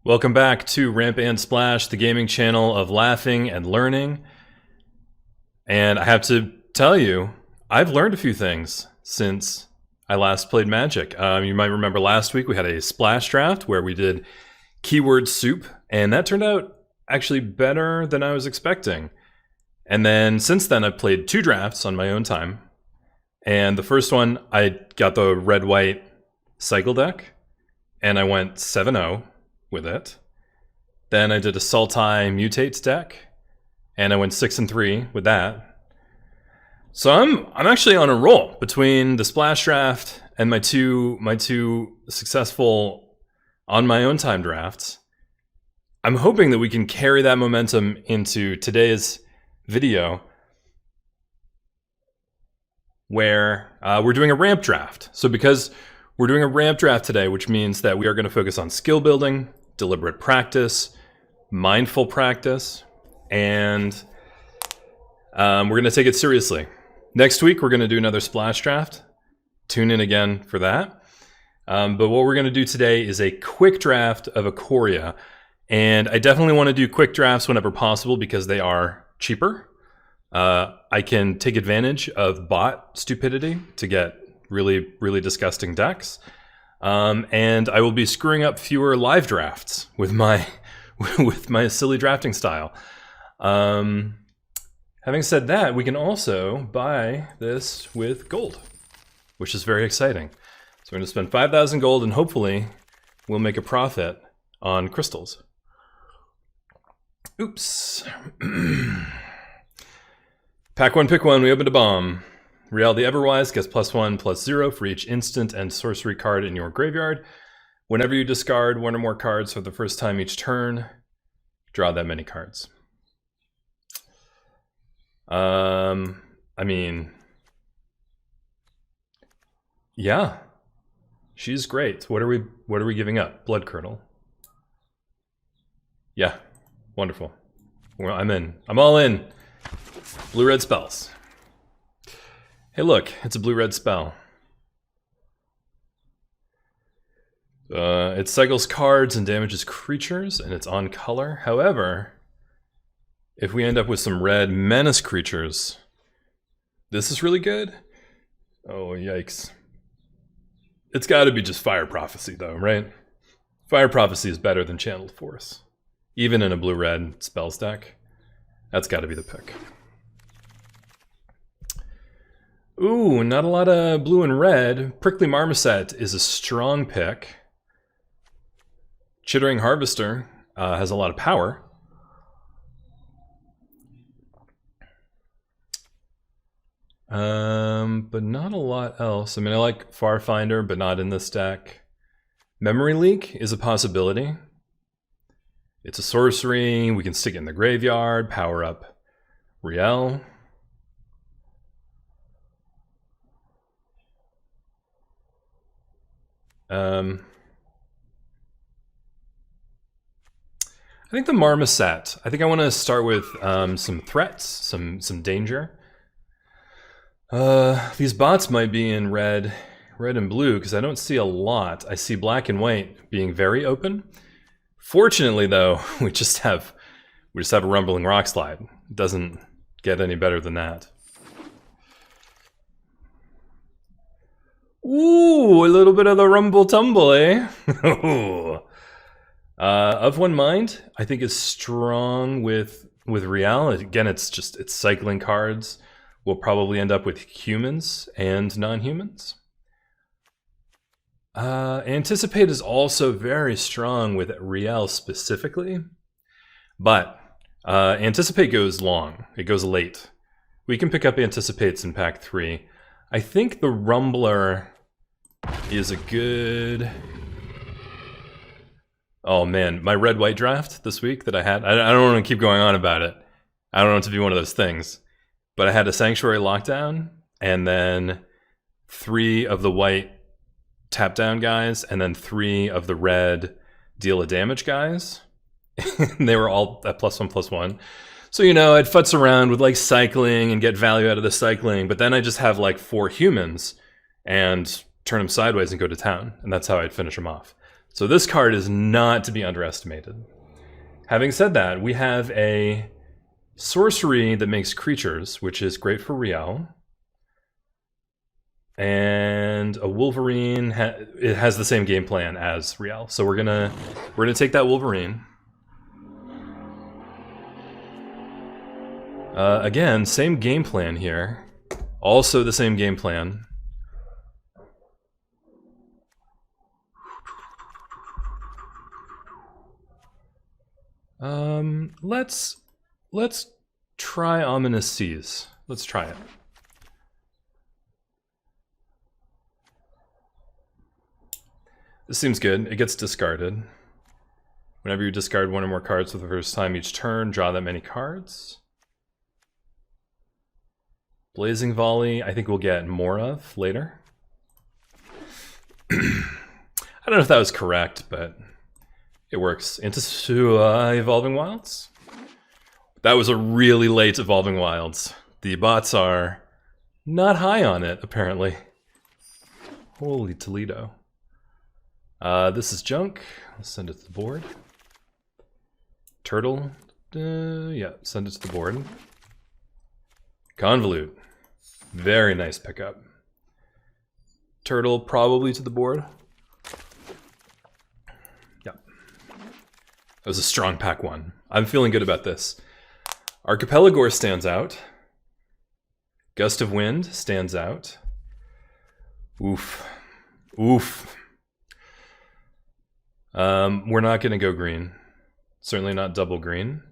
Welcome back to Ramp and Splash, the gaming channel of laughing and learning. And I have to tell you, I've learned a few things since I last played Magic. You might remember last week we had a splash draft where we did keyword soup, and that turned out actually better than I was expecting. And then since then I've played 2 drafts on my own time. And the first one, I got the red-white cycle deck, and I went 7-0 with it. Then I did a Sultai Mutates deck, and I went 6-3 with that. So I'm actually on a roll between the splash draft and my two successful on my own time drafts. I'm hoping that we can carry that momentum into today's video, where we're doing a ramp draft. So because we're doing a ramp draft today, which means that we are going to focus on skill building, deliberate practice, mindful practice, and we're going to take it seriously. Next week, we're going to do another splash draft. Tune in again for that. But what we're going to do today is a quick draft of Ikoria. And I definitely want to do quick drafts whenever possible because they are cheaper. I can take advantage of bot stupidity to get really, really disgusting decks. And I will be screwing up fewer live drafts with my silly drafting style. Having said that, we can also buy this with gold, which is very exciting. So we're going to spend 5,000 gold, and hopefully we'll make a profit on crystals. Oops. Pack one, pick one, we opened a bomb. Riel the Everwise gets +1/+0 for each instant and sorcery card in your graveyard. Whenever you discard one or more cards for the first time each turn, draw that many cards. I mean, yeah, she's great. What are we giving up? Blood Curdle. Yeah, wonderful. Well, I'm in. I'm all in. Blue-red spells. Hey look, it's a blue-red spell. It cycles cards and damages creatures, and it's on color. However, if we end up with some red menace creatures, this is really good. Oh, yikes. It's gotta be just Fire Prophecy though, right? Fire Prophecy is better than Channeled Force. Even in a blue-red spells deck, that's gotta be the pick. Ooh, not a lot of blue and red. Prickly Marmoset is a strong pick. Chittering Harvester has a lot of power. But not a lot else. I mean, I like Farfinder, but not in this deck. Memory Leak is a possibility. It's a sorcery. We can stick it in the graveyard, power up Riel. I think the Marmoset. I think I want to start with some threats, some danger. These bots might be in red and blue because I don't see a lot. I see black and white being very open. Fortunately, though, we just have a rumbling rock slide. It doesn't get any better than that. Ooh, a little bit of the rumble tumble, eh? Of One Mind, I think is strong with Riel. Again, it's cycling cards. We'll probably end up with humans and non-humans. Anticipate is also very strong with Riel specifically, but Anticipate goes long. It goes late. We can pick up Anticipates in pack 3. I think the Rumbler is a good... Oh man, my red-white draft this week that I had, I don't want to keep going on about it. I don't want it to be one of those things. But I had a Sanctuary Lockdown, and then 3 of the white tap down guys, and then 3 of the red deal a damage guys. They were all at +1/+1. So, you know, I'd futz around with like cycling and get value out of the cycling, but then I just have like 4 humans and turn them sideways and go to town, and that's how I'd finish them off. So this card is not to be underestimated. Having said that, we have a sorcery that makes creatures, which is great for Riel. And a Wolverine, it has the same game plan as Riel. So we're gonna take that Wolverine. Again, same game plan here. Also the same game plan. Let's try Ominous Seas. Let's try it. This seems good. It gets discarded. Whenever you discard one or more cards for the first time each turn, draw that many cards. Blazing Volley, I think we'll get more of later. I don't know if that was correct, but it works. Into Evolving Wilds. That was a really late Evolving Wilds. The bots are not high on it, apparently. Holy Toledo. This is junk. Let's send it to the board. Turtle. Yeah, send it to the board. Convolute. Very nice pickup. Turtle probably to the board. Yeah. That was a strong pack one. I'm feeling good about this. Archipelagore stands out. Gust of Wind stands out. Oof. Oof. We're not going to go green. Certainly not double green.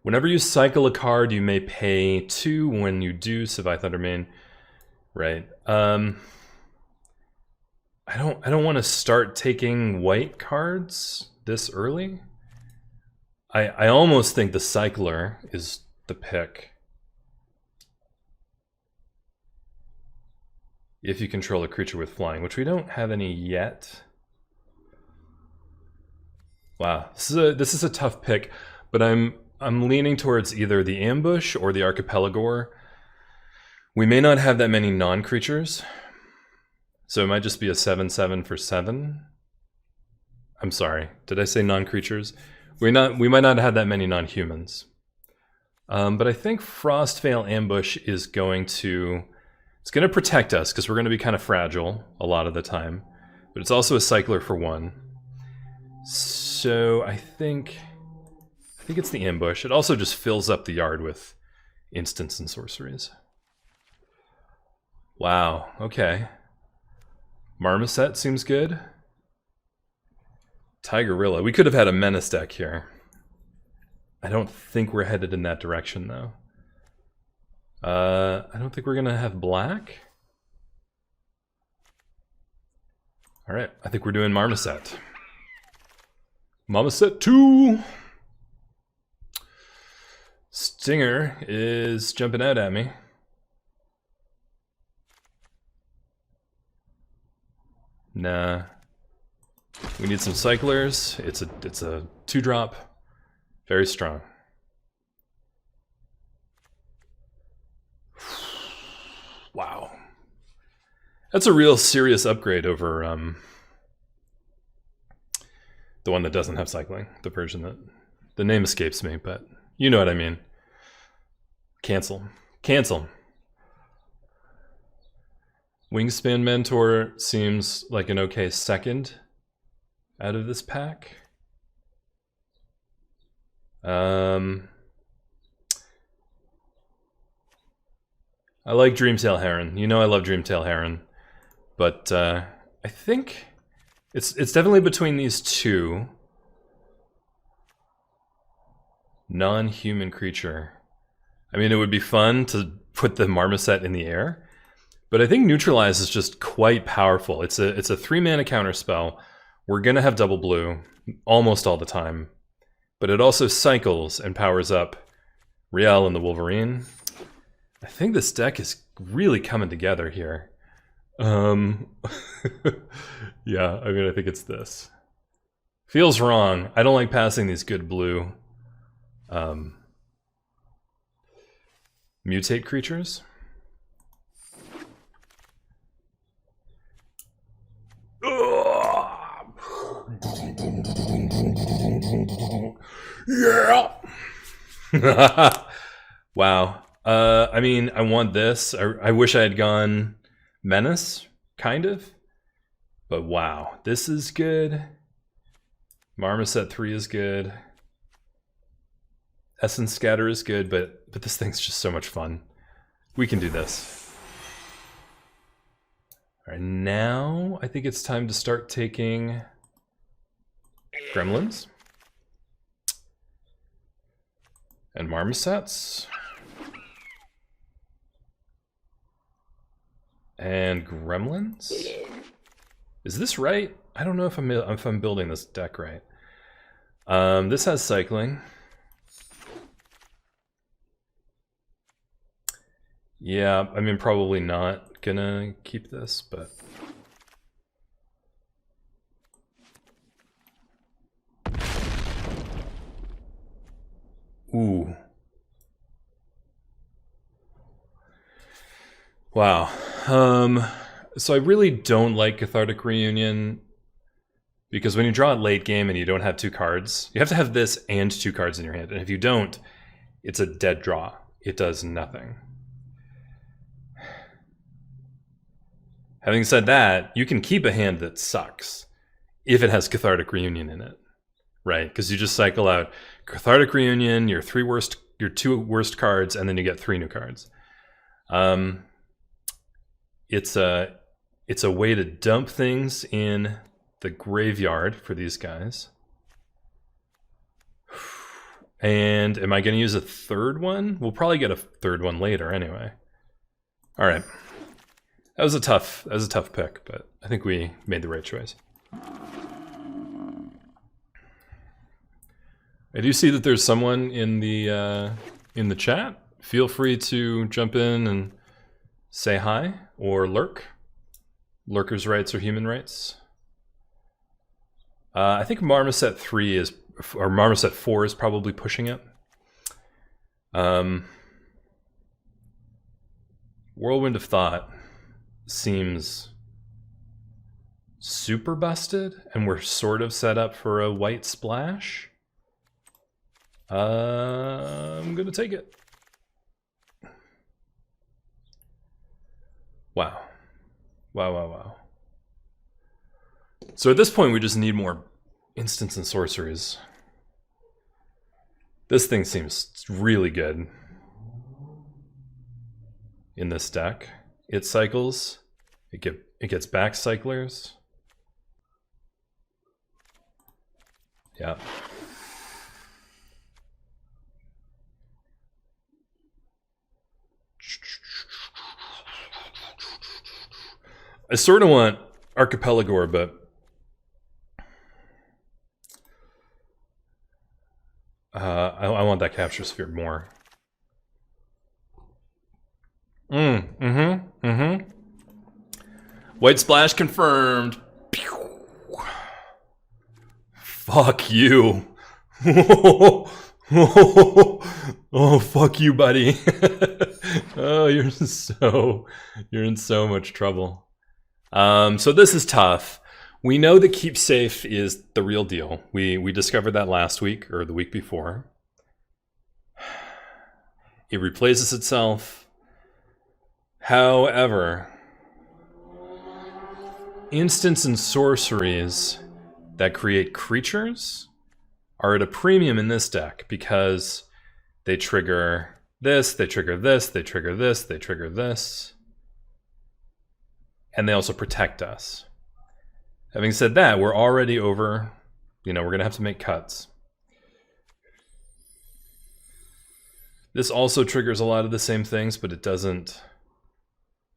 Whenever you cycle a card, you may pay 2 when you do Savai Thundermane. Right. I don't want to start taking white cards this early. I almost think the Cycler is the pick. If you control a creature with flying, which we don't have any yet. Wow, this is a tough pick, but I'm leaning towards either the Ambush or the Archipelagore. We may not have that many non-creatures, so it might just be a 7/7 for 7. I'm sorry, did I say non-creatures? We might not have that many non-humans. But I think Frostveil Ambush is going to protect us because we're going to be kind of fragile a lot of the time. But it's also a cycler for 1. So I think it's the Ambush. It also just fills up the yard with instants and sorceries. Wow, okay. Marmoset seems good. Tigerilla. We could have had a Menace deck here. I don't think we're headed in that direction, though. I don't think we're going to have black. Alright, I think we're doing Marmoset. Marmoset 2! Stinger is jumping out at me. Nah. We need some cyclers. It's a 2-drop. Very strong. Wow. That's a real serious upgrade over the one that doesn't have cycling. The version that... The name escapes me, but you know what I mean. Cancel. Cancel. Wingspan Mentor seems like an okay second out of this pack. I like Dreamtail Heron. You know I love Dreamtail Heron. But I think it's definitely between these two. Non-human creature. I mean, it would be fun to put the Marmoset in the air. But I think Neutralize is just quite powerful. It's a 3-mana counter spell. We're gonna have double blue almost all the time. But it also cycles and powers up Riel and the Wolverine. I think this deck is really coming together here. Yeah, I mean, I think it's this. Feels wrong. I don't like passing these good blue mutate creatures. Ugh. Wow. I mean, I want this. I wish I had gone Menace, kind of. But wow, this is good. Marmoset 3 is good. Essence Scatter is good, but this thing's just so much fun. We can do this. All right, now I think it's time to start taking Gremlins and Marmosets and Gremlins. Is this right? I don't know if I'm building this deck right. This has cycling. Yeah, I mean, probably not gonna keep this, but... Ooh. Wow. So I really don't like Cathartic Reunion, because when you draw it late game and you don't have 2 cards, you have to have this and 2 cards in your hand, and if you don't, it's a dead draw. It does nothing. Having said that, you can keep a hand that sucks if it has Cathartic Reunion in it, right? Because you just cycle out Cathartic Reunion, your 2 worst cards, and then you get 3 new cards. It's a way to dump things in the graveyard for these guys. And am I going to use a 3rd one? We'll probably get a 3rd one later anyway. All right. That was a tough pick, but I think we made the right choice. I do see that there's someone in the chat. Feel free to jump in and say hi or lurk. Lurkers' rights are human rights. I think Marmoset 3 is, or Marmoset 4 is probably pushing it. Whirlwind of Thought seems super busted, and we're sort of set up for a white splash. I'm gonna take it. Wow. Wow. So at this point, we just need more instants and sorceries. This thing seems really good in this deck. It cycles. It gets back cyclers. Yeah. I sort of want Archipelagore, but I want that Capture Sphere more. White splash confirmed. Pew. Fuck you. Oh, fuck you, buddy. Oh, you're in so much trouble. So this is tough. We know that Keep Safe is the real deal. We discovered that last week or the week before. It replaces itself. However, instants and sorceries that create creatures are at a premium in this deck because they trigger this, they trigger this, they trigger this, they trigger this. And they also protect us. Having said that, we're already over, we're going to have to make cuts. This also triggers a lot of the same things, but it doesn't...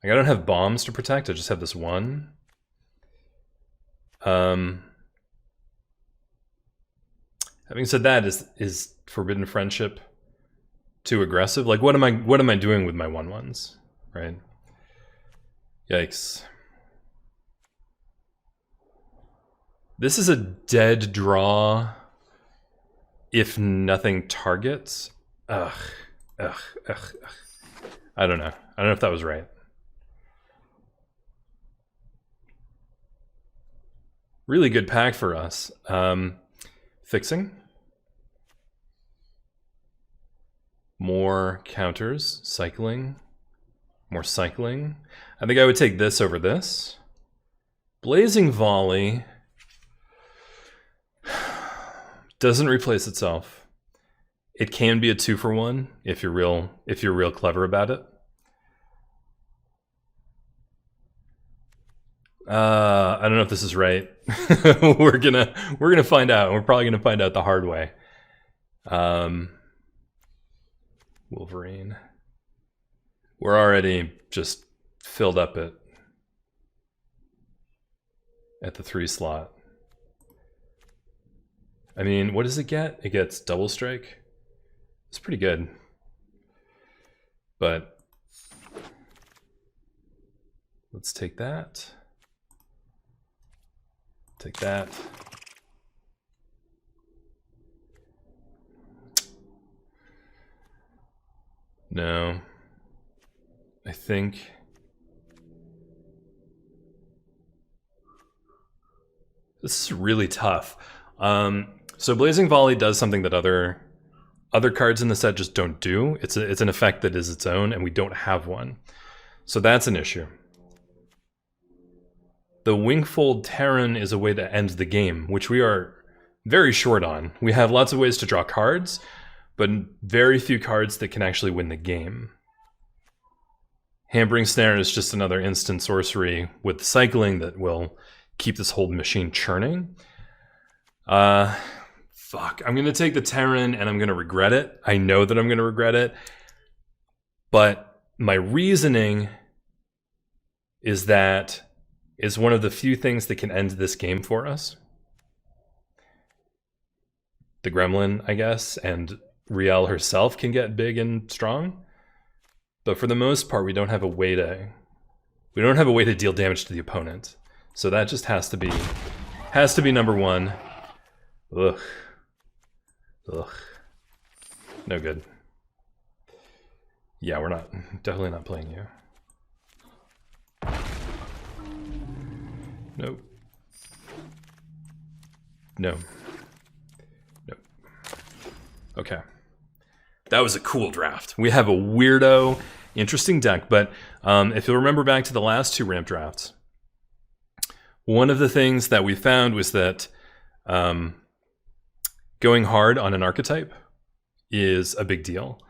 Like, I don't have bombs to protect, I just have this one. Having said that, is Forbidden Friendship too aggressive? Like, what am I doing with my 1/1s, right? Yikes. This is a dead draw if nothing targets. Ugh. I don't know. I don't know if that was right. Really good pack for us. Fixing. More counters, cycling, more cycling. I think I would take this over this. Blazing Volley doesn't replace itself. It can be a 2-for-1 if you're real clever about it. I don't know if this is right. we're gonna find out. We're probably gonna find out the hard way. Wolverine. We're already just filled up at the 3 slot. I mean, what does it get? It gets double strike. It's pretty good. But let's take that. Take that. No. I think this is really tough. So Blazing Volley does something that other cards in the set just don't do. It's an effect that is its own, and we don't have one. So that's an issue. The Wingfold Terran is a way to end the game, which we are very short on. We have lots of ways to draw cards, but very few cards that can actually win the game. Hampering Snare is just another instant sorcery with cycling that will keep this whole machine churning. Fuck. I'm going to take the Terran and I'm going to regret it. I know that I'm going to regret it. But my reasoning is that it's one of the few things that can end this game for us. The Gremlin, I guess, and Riel herself can get big and strong. But for the most part, we don't have a way to deal damage to the opponent. So that just has to be number one. Ugh. Ugh. No good. Yeah, we're definitely not playing you. Nope. No. Nope. Okay. That was a cool draft. We have a weirdo, interesting deck, but if you'll remember back to the last 2 ramp drafts, one of the things that we found was that going hard on an archetype is a big deal.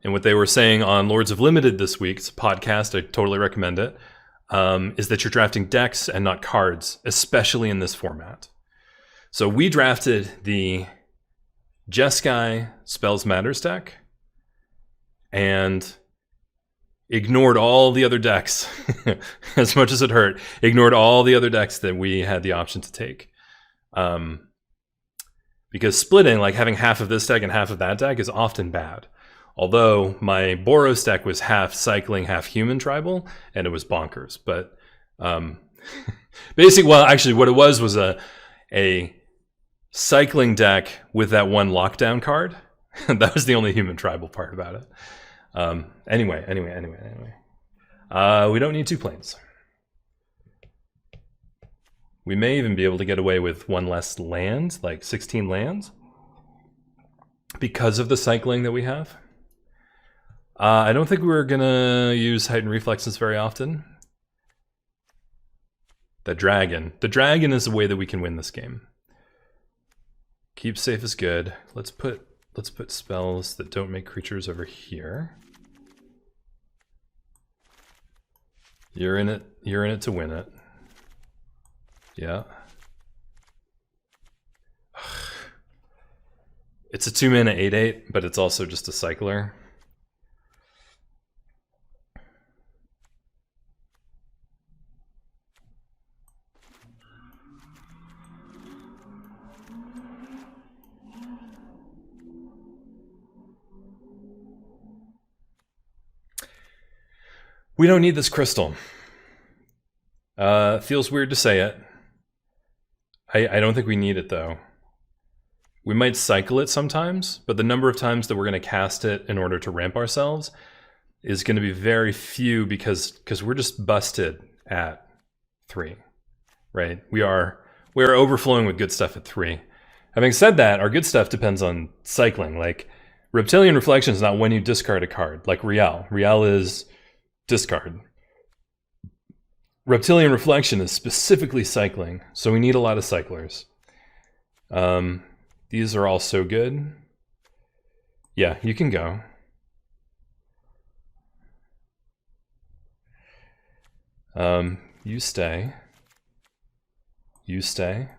And what they were saying on Lords of Limited this week, it's a podcast, I totally recommend it, is that you're drafting decks and not cards, especially in this format. So we drafted the Jeskai Spells Matters deck and ignored all the other decks, as much as it hurt, ignored all the other decks that we had the option to take. Because splitting, like having half of this deck and half of that deck, is often bad. Although my Boros deck was half cycling, half human tribal, and it was bonkers. But basically, well, actually what it was a cycling deck with that one lockdown card. That was the only human tribal part about it. Anyway. We don't need 2 planes. We may even be able to get away with 1 less land, like 16 lands, because of the cycling that we have. I don't think we're gonna use heightened reflexes very often. The dragon is a way that we can win this game. Keep safe is good. Let's put spells that don't make creatures over here. You're in it to win it. Yeah. It's a 2-mana 8/8, but it's also just a cycler. We don't need this crystal. Feels weird to say it. I don't think we need it though. We might cycle it sometimes, but the number of times that we're going to cast it in order to ramp ourselves is going to be very few because we're just busted at 3, right? We are overflowing with good stuff at 3. Having said that, our good stuff depends on cycling. Like Reptilian Reflection is not when you discard a card, like Rial. Rial is discard. Reptilian Reflection is specifically cycling, so we need a lot of cyclers. These are all so good. Yeah, you can go. You stay. You stay.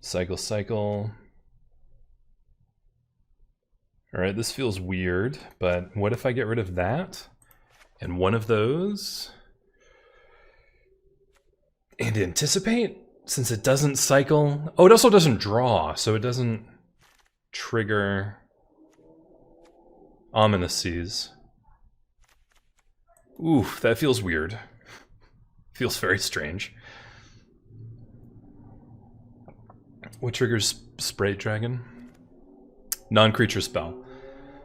Cycle, cycle. All right, this feels weird, but what if I get rid of that and one of those and anticipate, since it doesn't cycle? Oh, it also doesn't draw, so it doesn't trigger Ominous Seas. Oof, that feels weird. Feels very strange. What triggers Spray Dragon? Non-creature spell.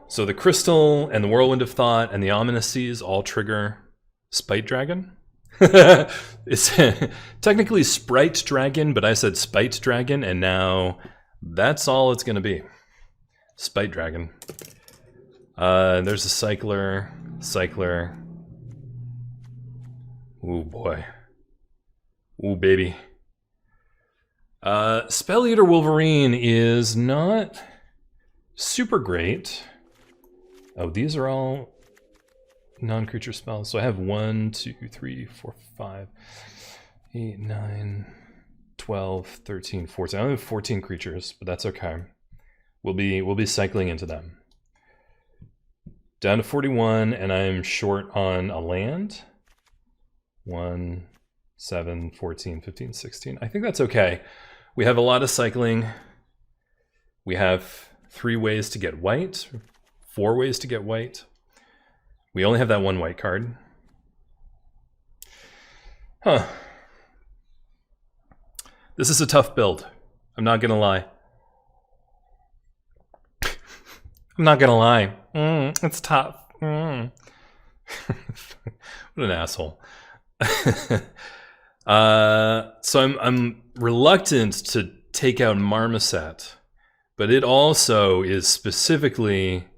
So the Crystal and the Whirlwind of Thought and the Ominous Seas all trigger Spite Dragon? It's technically Sprite Dragon, but I said Spite Dragon, and now that's all it's gonna be. Spite Dragon. There's a Cycler. Cycler. Ooh, boy. Ooh, baby. Spell Eater Wolverine is not super great. Oh, these are all non-creature spells. So I have 1, 2, 3, 4, 5, 8, 9, 12, 13, 14. I only have 14 creatures, but that's okay. We'll be cycling into them. Down to 41, and I'm short on a land. 1, 7, 14, 15, 16. I think that's okay. We have a lot of cycling. We have 3 ways to get white, 4 ways to get white. We only have that 1 white card. Huh. This is a tough build. I'm not gonna lie. I'm not gonna lie. It's tough. What an asshole. So I'm reluctant to take out Marmoset, but it also is specifically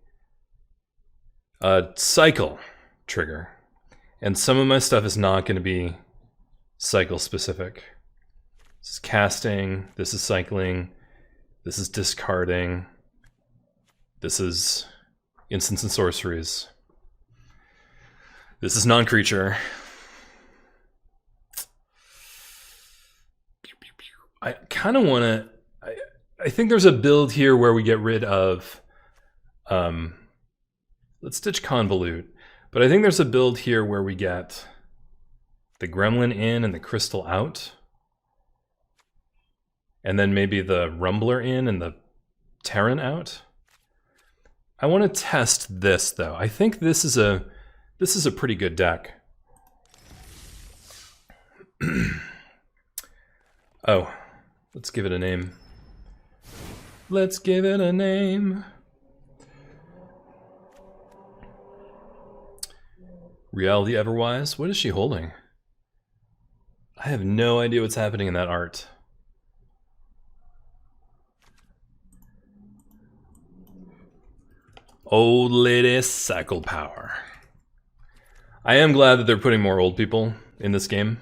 a cycle trigger, and some of my stuff is not going to be cycle specific. This is casting, this is cycling, this is discarding, this is instants and sorceries, this is non-creature. I kind of want to... I think there's a build here where we get rid of... let's stitch Convolute. But I think there's a build here where we get the Gremlin in and the Crystal out. And then maybe the Rumbler in and the Terran out. I want to test this, though. I think this is a pretty good deck. Oh. Let's give it a name. Let's give it a name. Reality Everwise? What is she holding? I have no idea what's happening in that art. Old Lady Cycle Power. I am glad that they're putting more old people in this game.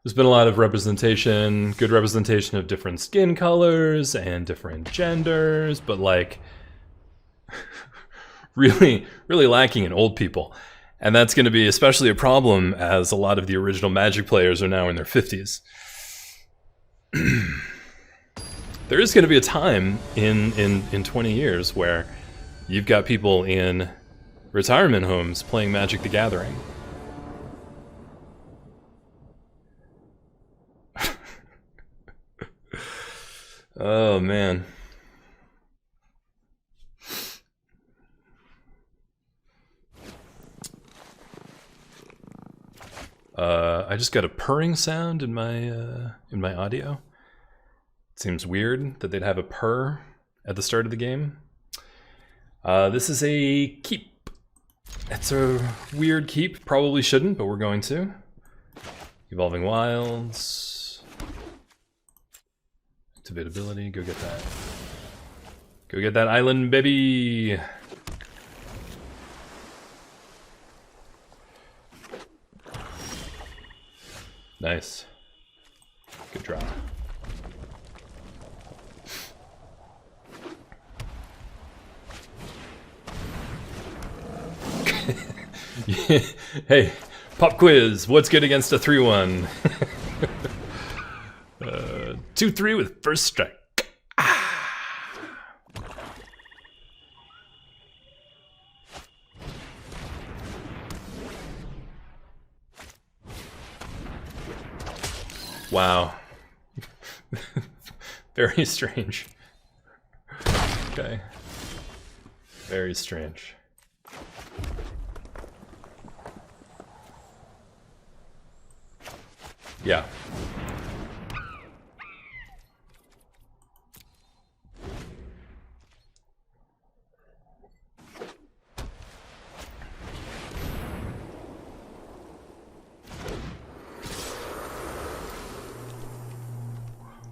There's been a lot of representation, good representation of different skin colors and different genders, but like really lacking in old people. And that's going to be especially a problem as a lot of the original Magic players are now in their 50s. There is going to be a time in 20 years where you've got people in retirement homes playing Magic the Gathering. Oh, man. I just got a purring sound in my audio. It seems weird that they'd have a purr at the start of the game. This is a keep. It's a weird keep. Probably shouldn't, but we're going to. Evolving Wilds. Activate ability. Go get that. Go get that island, baby! Nice. Good draw. Hey, pop quiz. What's good against a 3-1? 2-3 with first strike. Wow. Very strange. Okay. Very strange. Yeah.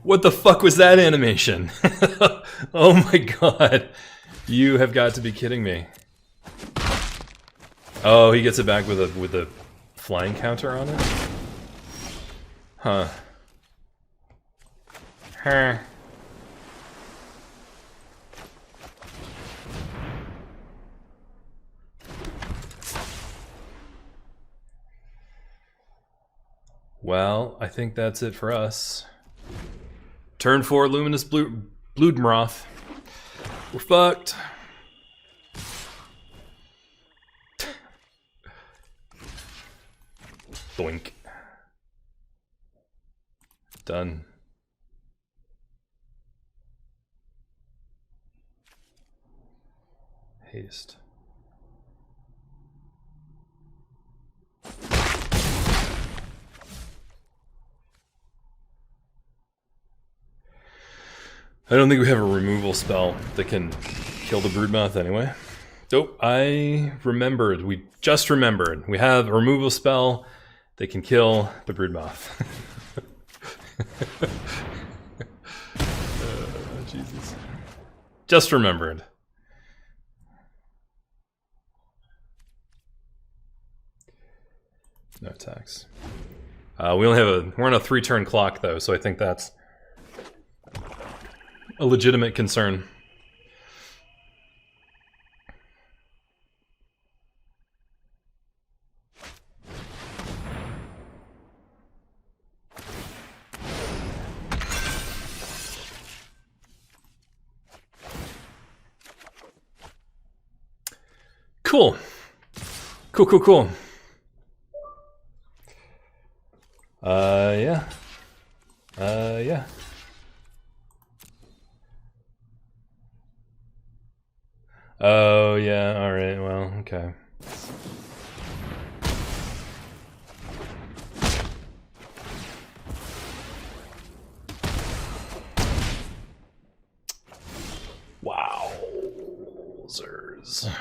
What the fuck was that animation? Oh my god. You have got to be kidding me. Oh, he gets it back with a flying counter on it? Huh. Huh. Well, I think that's it for us. Turn 4, Luminous Bloodmoth. We're fucked. Doink. Done. Haste. I don't think we have a removal spell that can kill the Broodmouth anyway. Oh, I remembered. We just remembered. We have a removal spell that can kill the Broodmouth. Jesus. Just remembered. No attacks. We only have we're on a 3-turn clock though, so I think that's a legitimate concern. Cool. Cool. Yeah. Yeah. Oh, yeah, alright, well, okay. Wowzers.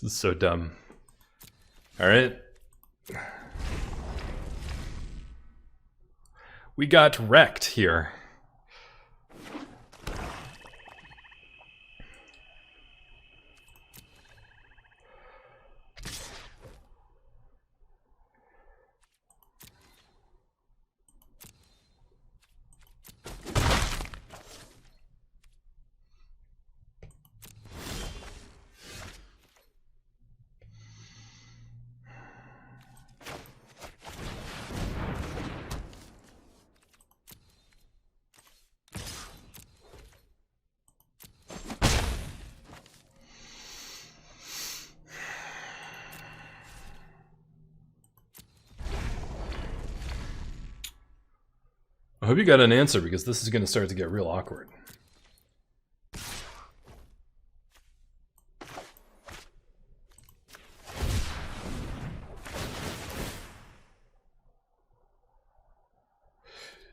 This is so dumb. Alright. We got wrecked here. I hope you got an answer, because this is going to start to get real awkward.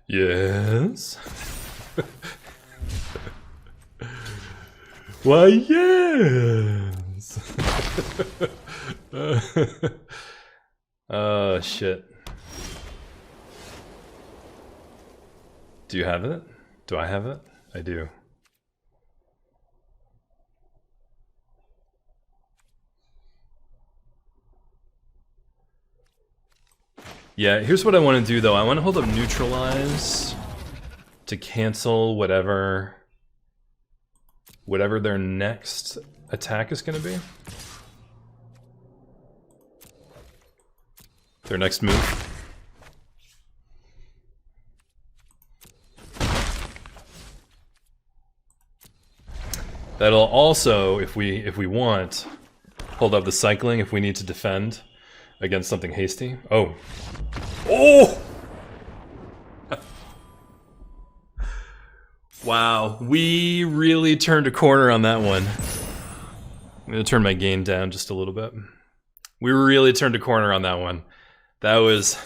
Yes. Why, yes. Oh, shit. Do you have it? Do I have it? I do. Yeah, here's what I want to do though. I want to hold up neutralize to cancel whatever their next attack is going to be. Their next move. That'll also, if we want, hold up the cycling if we need to defend against something hasty. Oh. Oh! Wow, we really turned a corner on that one. I'm gonna turn my gain down just a little bit. We really turned a corner on that one. That was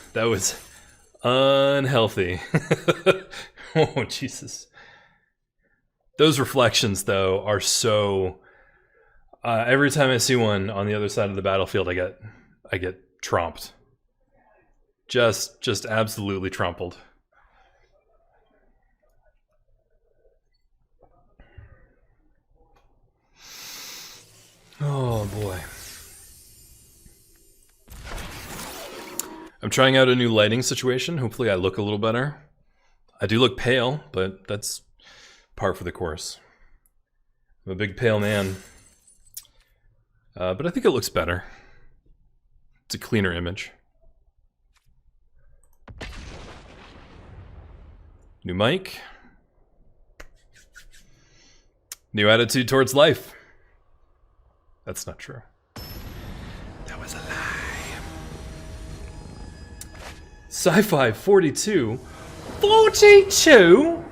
unhealthy. Oh, Jesus. Those reflections, though, are so... every time I see one on the other side of the battlefield, I get tromped. Just absolutely trampled. Oh boy. I'm trying out a new lighting situation. Hopefully I look a little better. I do look pale, but that's par for the course. I'm a big pale man. But I think it looks better. It's a cleaner image. New mic. New attitude towards life. That's not true. That was a lie. Sci-fi 42. 42?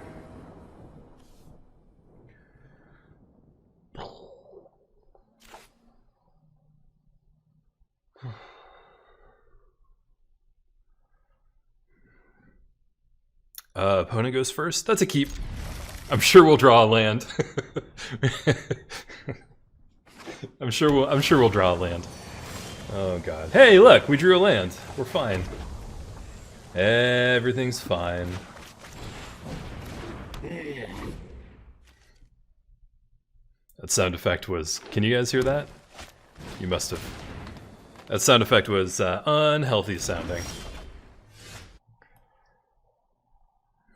Opponent goes first. That's a keep. I'm sure we'll draw a land. I'm sure we'll draw a land. Oh god. Hey, look, we drew a land. We're fine. Everything's fine. That sound effect was... Can you guys hear that? You must have. That sound effect was unhealthy sounding.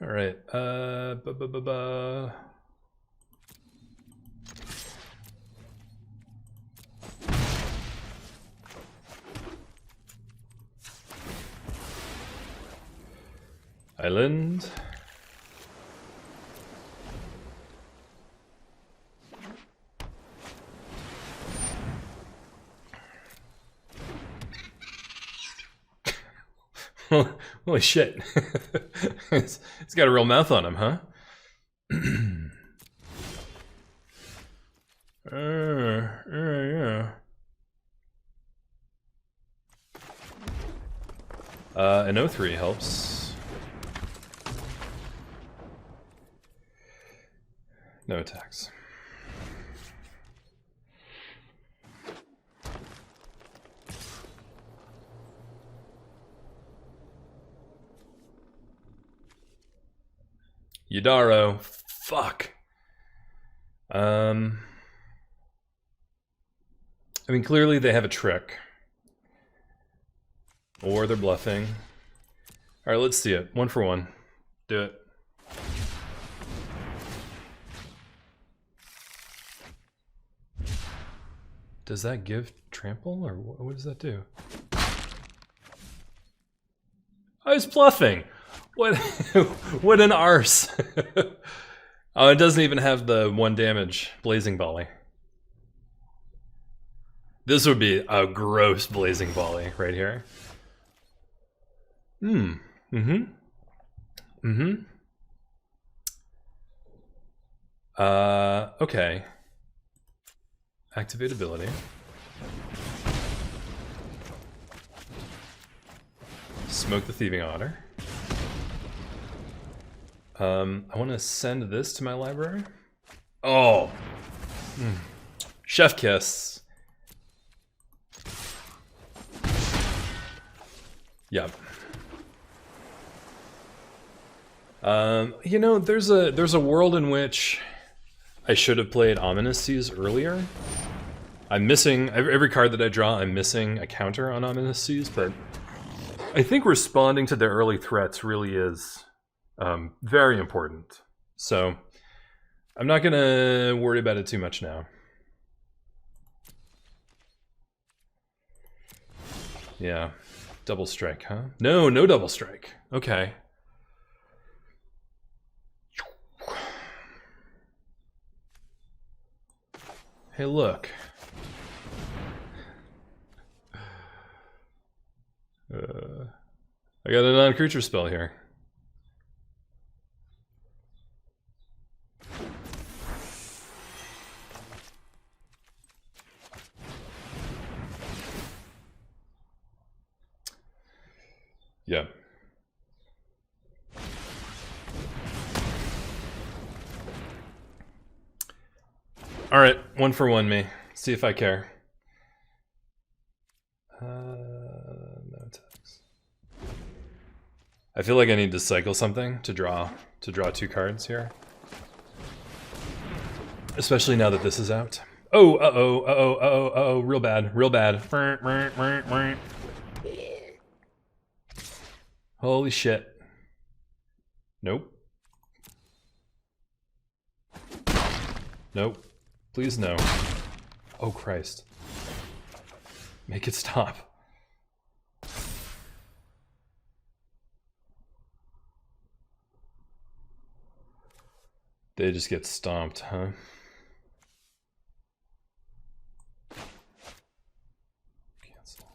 Alright, Island. Holy shit. It's got a real mouth on him, huh? Yeah. An 03 helps. No attacks. Yadaro. Fuck. I mean, clearly they have a trick. Or they're bluffing. Alright, let's see it. 1 for 1. Do it. Does that give trample, or what does that do? I was bluffing! What, what an arse. Oh, it doesn't even have the 1 damage blazing volley. This would be a gross blazing volley right here. Okay. Activate ability. Smoke the Thieving Otter. I want to send this to my library. Oh, chef kiss. Yep. You know, there's a world in which I should have played Ominous Seas earlier. I'm missing every card that I draw. I'm missing a counter on Ominous Seas, but I think responding to their early threats really is very important. So I'm not gonna worry about it too much now. Yeah, double strike, huh? No, no double strike. Okay. Hey, look. I got a non-creature spell here. Yeah. All right, 1 for 1 me. See if I care. No attacks. I feel like I need to cycle something to draw 2 cards here. Especially now that this is out. Oh, uh-oh, real bad, real bad. Holy shit. Nope. Nope. Please no. Oh Christ. Make it stop. They just get stomped, huh? Cancel.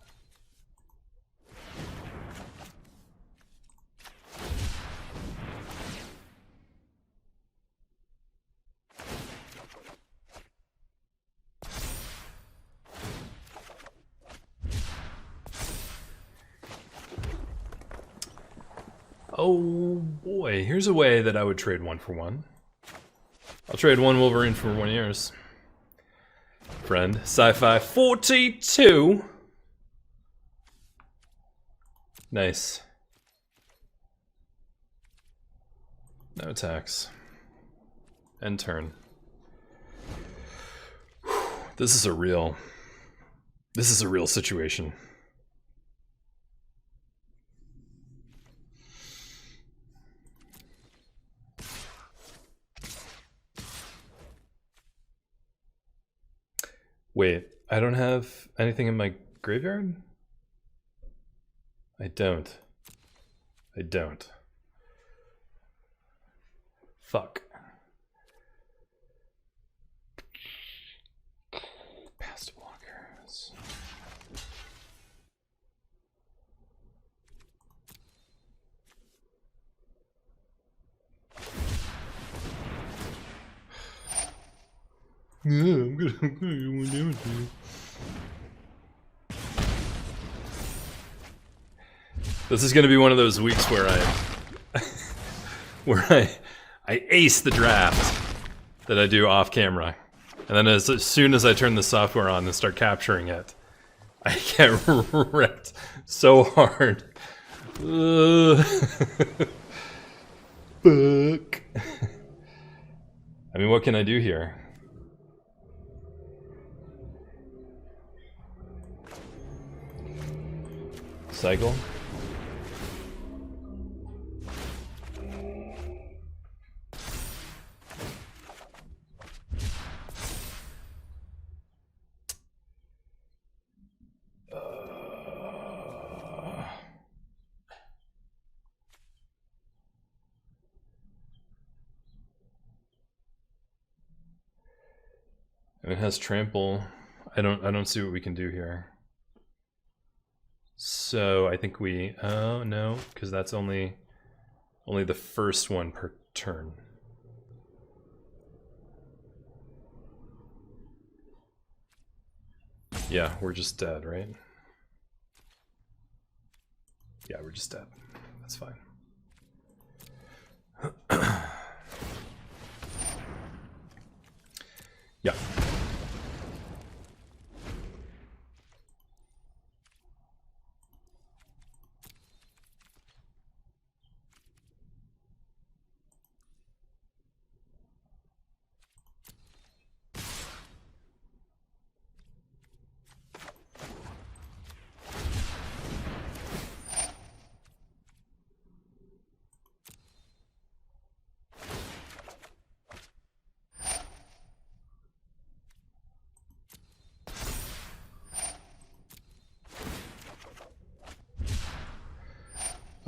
Oh boy, here's a way that I would trade 1 for 1. I'll trade 1 Wolverine for 1 yours. Friend, Sci-Fi 42. Nice. No attacks. End turn. This is a real situation. Wait, I don't have anything in my graveyard? I don't. Fuck. Past blockers. Yeah, I'm gonna do 1 damage to you. This is gonna be one of those weeks where I ace the draft that I do off camera, and then as soon as I turn the software on and start capturing it, I get wrecked so hard. Fuck. I mean, what can I do here? Cycle. And it has trample. I don't see what we can do here. So I think we, oh no, because that's only the first one per turn. Yeah, we're just dead, right? Yeah, we're just dead. That's fine.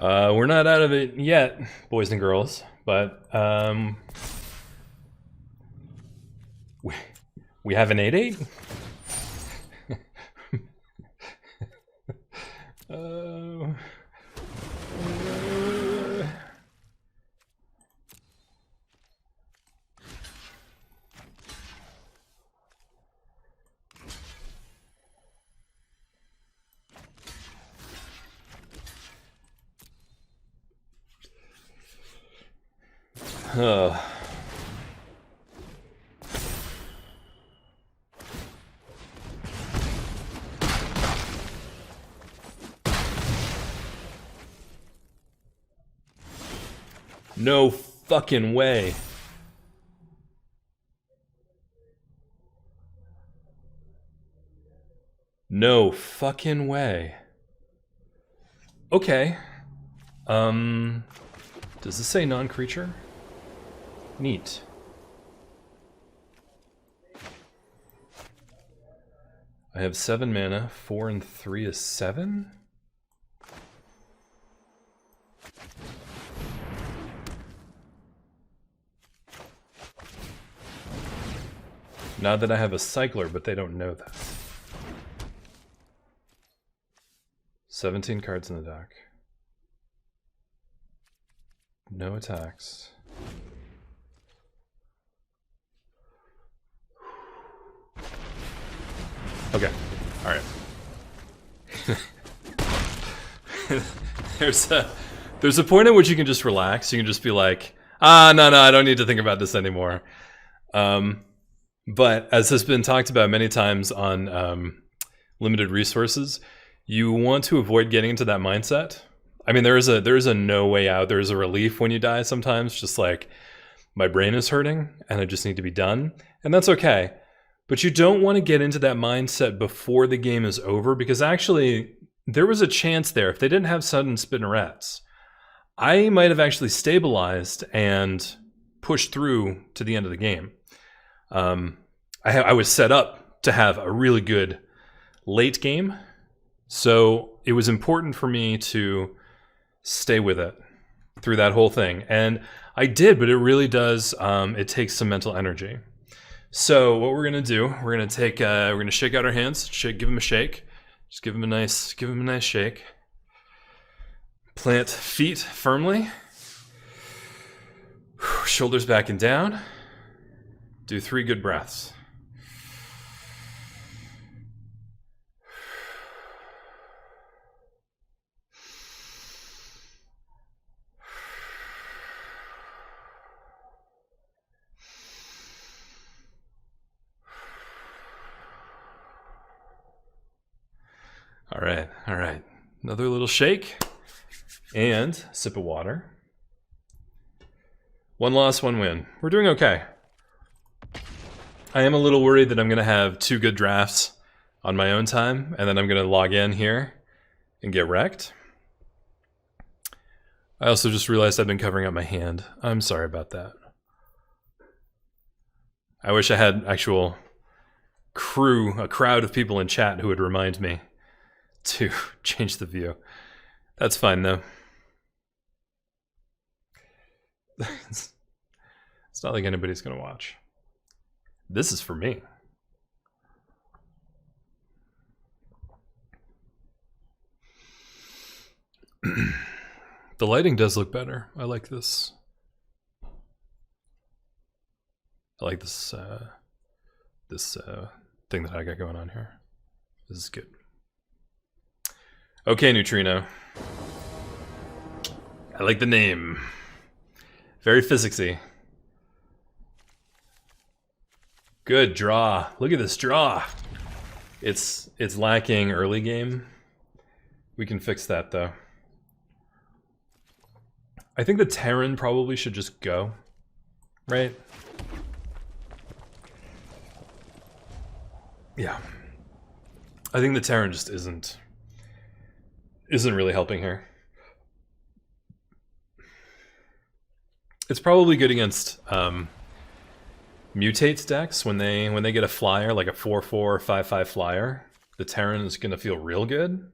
We're not out of it yet, boys and girls, but we have an 8-8. No fucking way. No fucking way. Okay. Does this say non-creature? Neat. I have 7 mana. 4 and 3 is 7? Not that I have a cycler, but they don't know that. 17 cards in the deck. No attacks. Okay, alright. There's a point at which you can just relax. You can just be like, no, I don't need to think about this anymore. But as has been talked about many times on limited resources, you want to avoid getting into that mindset. I mean, there is a no way out. There is a relief when you die sometimes, just like, my brain is hurting and I just need to be done. And that's okay. But you don't want to get into that mindset before the game is over, because actually, there was a chance there. If they didn't have sudden spinnerets, I might have actually stabilized and pushed through to the end of the game. I was set up to have a really good late game, so it was important for me to stay with it through that whole thing. And I did, but it really does, it takes some mental energy. So what we're gonna do, we're gonna shake out our hands, give them a shake. Just give them a nice shake. Plant feet firmly. Shoulders back and down. Do 3 good breaths. All right. Another little shake and sip of water. 1 loss, 1 win. We're doing okay. I am a little worried that I'm going to have 2 good drafts on my own time, and then I'm going to log in here and get wrecked. I also just realized I've been covering up my hand. I'm sorry about that. I wish I had actual a crowd of people in chat who would remind me to change the view. That's fine though. It's not like anybody's gonna watch. This is for me. The lighting does look better. I like this. I like this thing that I got going on here. This is good. Okay, Neutrino. I like the name. Very physicsy. Good draw. Look at this draw. It's lacking early game. We can fix that though. I think the Terran probably should just go, right? Yeah. I think the Terran just isn't really helping here. It's probably good against mutates decks when they get a flyer, like a 4/4 5/5 flyer. The Terran is gonna feel real good.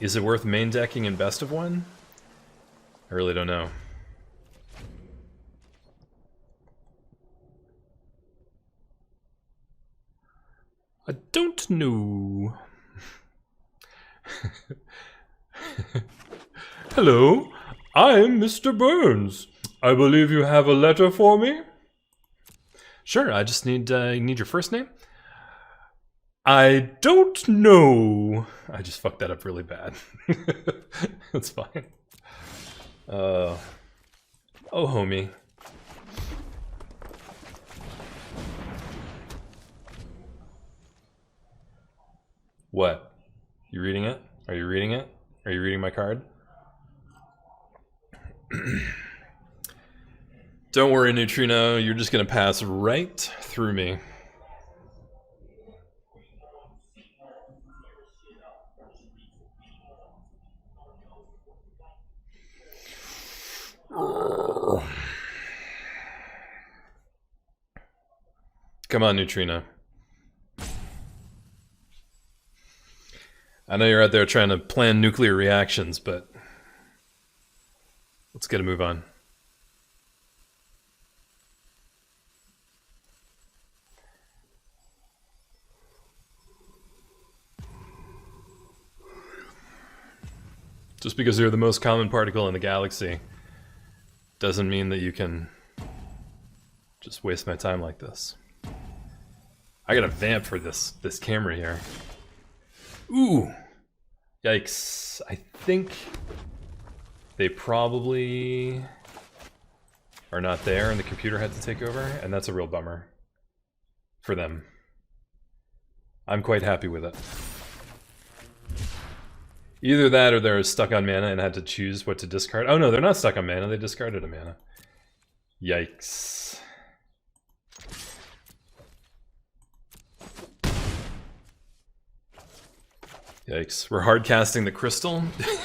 Is it worth main decking in best of one? I really don't know. I don't know. Hello, I'm Mr. Burns. I believe you have a letter for me? Sure, I just need your first name. I don't know. I just fucked that up really bad. That's fine. Oh, homie. What? You reading it? Are you reading it? Are you reading my card? Don't worry, Neutrino. You're just gonna pass right through me. Come on, Neutrino. I know you're out there trying to plan nuclear reactions, but let's get a move on. Just because you're the most common particle in the galaxy doesn't mean that you can just waste my time like this. I got a vamp for this camera here. Ooh! Yikes. I think they probably are not there and the computer had to take over, and that's a real bummer for them. I'm quite happy with it. Either that or they're stuck on mana and had to choose what to discard. Oh no, they're not stuck on mana, they discarded a mana. Yikes. Yikes. We're hard casting the crystal,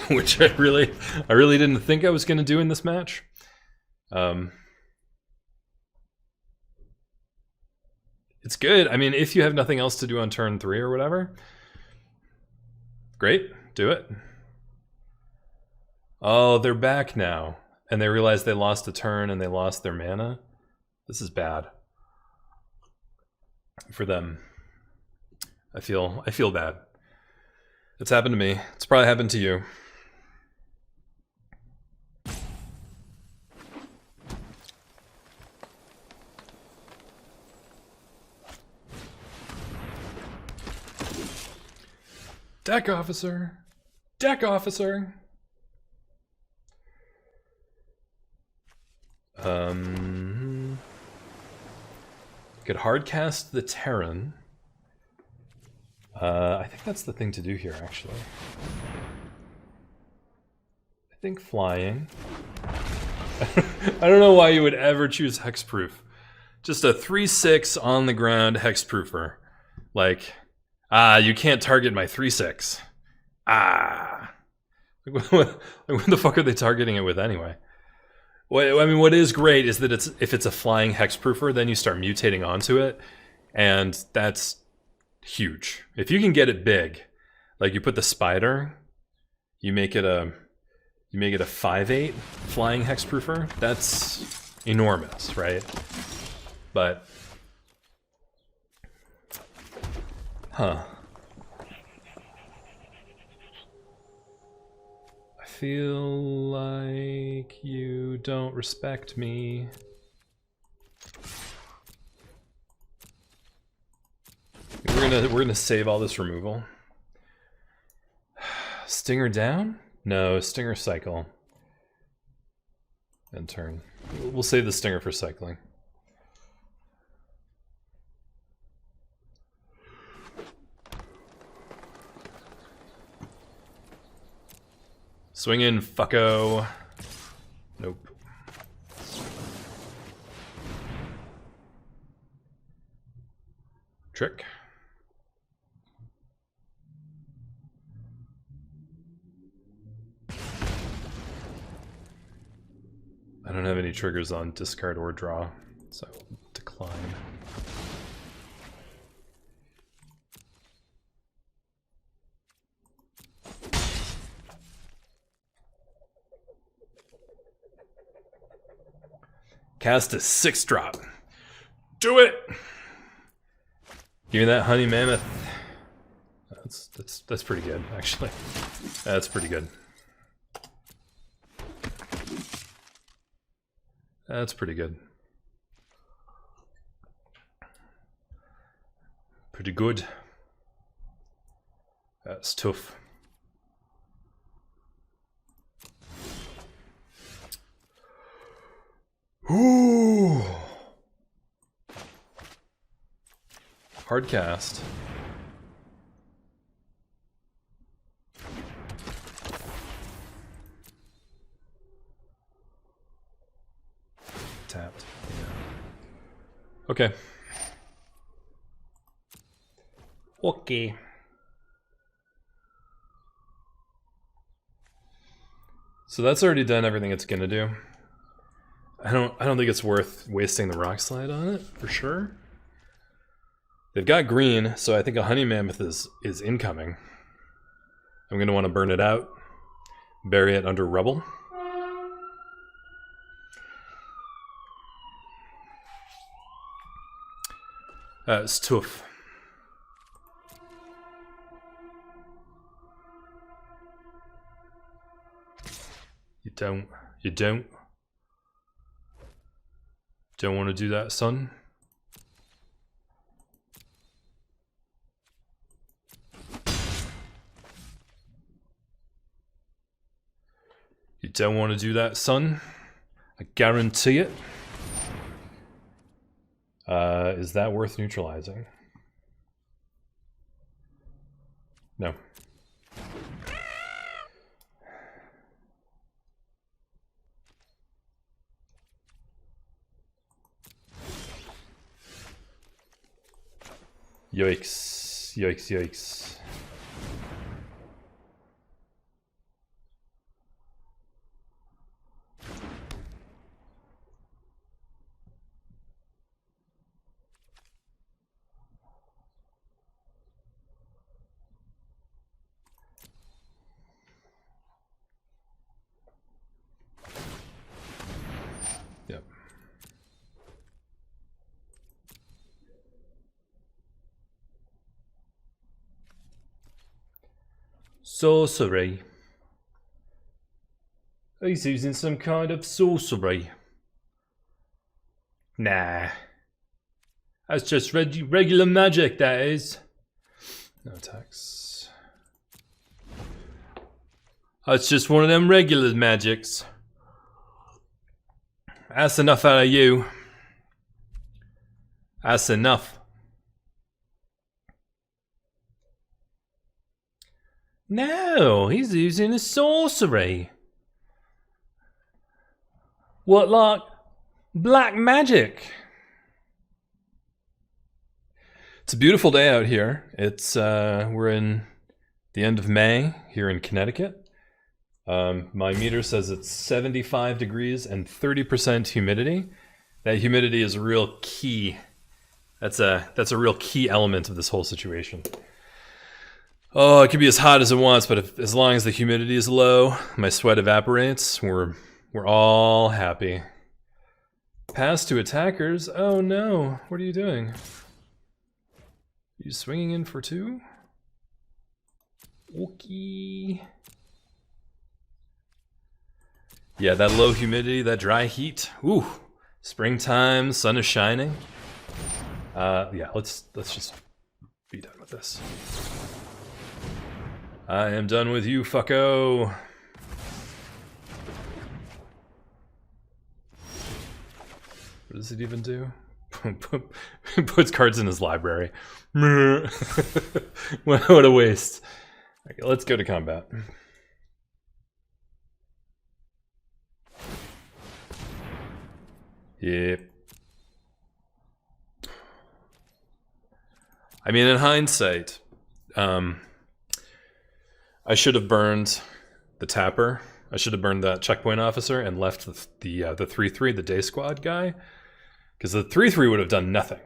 which I really didn't think I was gonna do in this match. It's good. I mean, if you have nothing else to do on turn 3 or whatever, great. Do it. Oh, they're back now. And they realize they lost a turn and they lost their mana. This is bad. For them. I feel bad. It's happened to me. It's probably happened to you. Deck officer! Deck officer! Could hardcast the Terran. I think that's the thing to do here, actually. I think flying. I don't know why you would ever choose hexproof. Just a 3/6 on the ground hexproofer. Like, you can't target my 3/6. What the fuck are they targeting it with anyway? Well, I mean, what is great is that if it's a flying hexproofer, then you start mutating onto it, and that's huge. If you can get it big, like you put the spider, you make it a 5/8 flying hexproofer. That's enormous, right? But, huh? I feel like you don't respect me. We're gonna save all this removal. Stinger down? No, Stinger cycle. End turn. We'll save the Stinger for cycling. Swing in, fucko. Nope. Trick. I don't have any triggers on discard or draw, so decline. Cast a 6-drop. Do it! Give me that honey mammoth. That's pretty good, actually. That's pretty good. That's pretty good. Pretty good. That's tough. Ooh. Hard cast. Tapped. Yeah. Okay. Okay. So that's already done everything it's gonna do. I don't think it's worth wasting the rock slide on it, for sure. They've got green, so I think a honey mammoth is incoming. I'm gonna want to burn it out, bury it under rubble. It's tough. You don't want to do that, son. You don't want to do that, son. I guarantee it. Is that worth neutralizing? No. Yikes. Yikes, yikes. Yep. Sorcery. He's using some kind of sorcery. Nah. That's just regular magic, that is. No attacks. That's just one of them regular magics. That's enough out of you. That's enough. No, he's using a sorcery. What, like black magic? It's a beautiful day out here. It's we're in the end of May here in Connecticut. My meter says it's 75 degrees and 30% humidity. That humidity is a real key. That's a real key element of this whole situation. Oh, it can be as hot as it wants, but as long as the humidity is low, my sweat evaporates. We're all happy. Pass to attackers. Oh no! What are you doing? You swinging in for 2? Okay. Yeah, that low humidity, that dry heat. Ooh, springtime, sun is shining. Yeah, let's just be done with this. I am done with you, fucko. What does it even do? Puts cards in his library. What a waste. Okay, let's go to combat. Yep. I mean, in hindsight, I should have burned the tapper. I should have burned that checkpoint officer and left the 3-3, the day squad guy, because the 3-3 would have done nothing.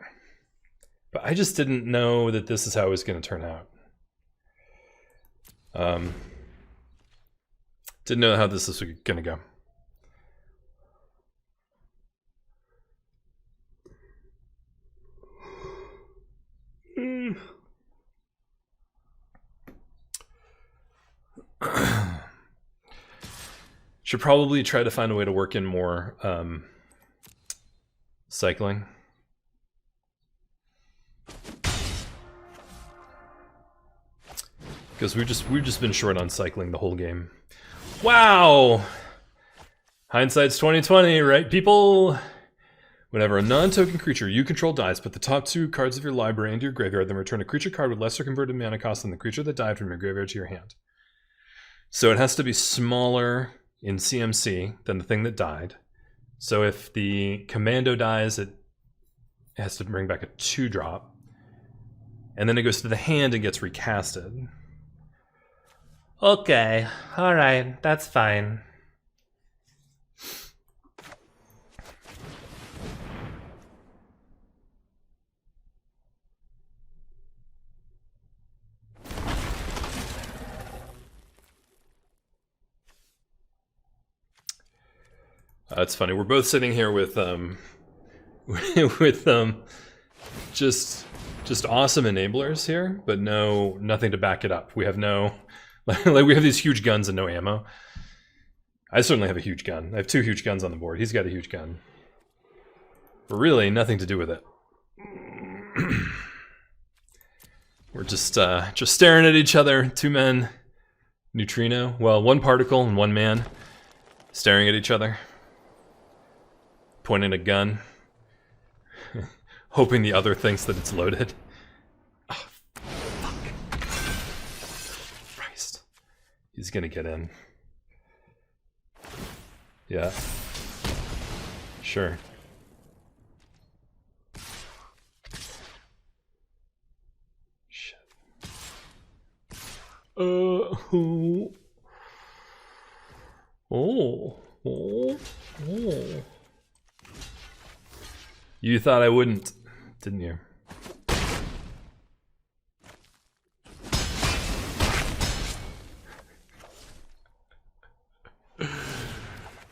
But I just didn't know that this is how it was going to turn out. Didn't know how this was going to go. Should probably try to find a way to work in more cycling. Because we've just been short on cycling the whole game. Wow! Hindsight's 2020, right, people? Whenever a non-token creature you control dies, put the top 2 cards of your library into your graveyard, then return a creature card with lesser converted mana cost than the creature that died from your graveyard to your hand. So it has to be smaller in CMC than the thing that died. So if the commando dies, it has to bring back a 2-drop. And then it goes to the hand and gets recasted. Okay, alright, that's fine. It's funny. We're both sitting here with just awesome enablers here, but nothing to back it up. We have no like we have these huge guns and no ammo. I certainly have a huge gun. I have 2 huge guns on the board. He's got a huge gun. But really, nothing to do with it. We're just staring at each other. 2 men, neutrino. Well, 1 particle and 1 man, staring at each other. Pointing a gun, hoping the other thinks that it's loaded. Oh, fuck. Christ. He's gonna get in. Yeah. Sure. Shit. Oh. You thought I wouldn't, didn't you?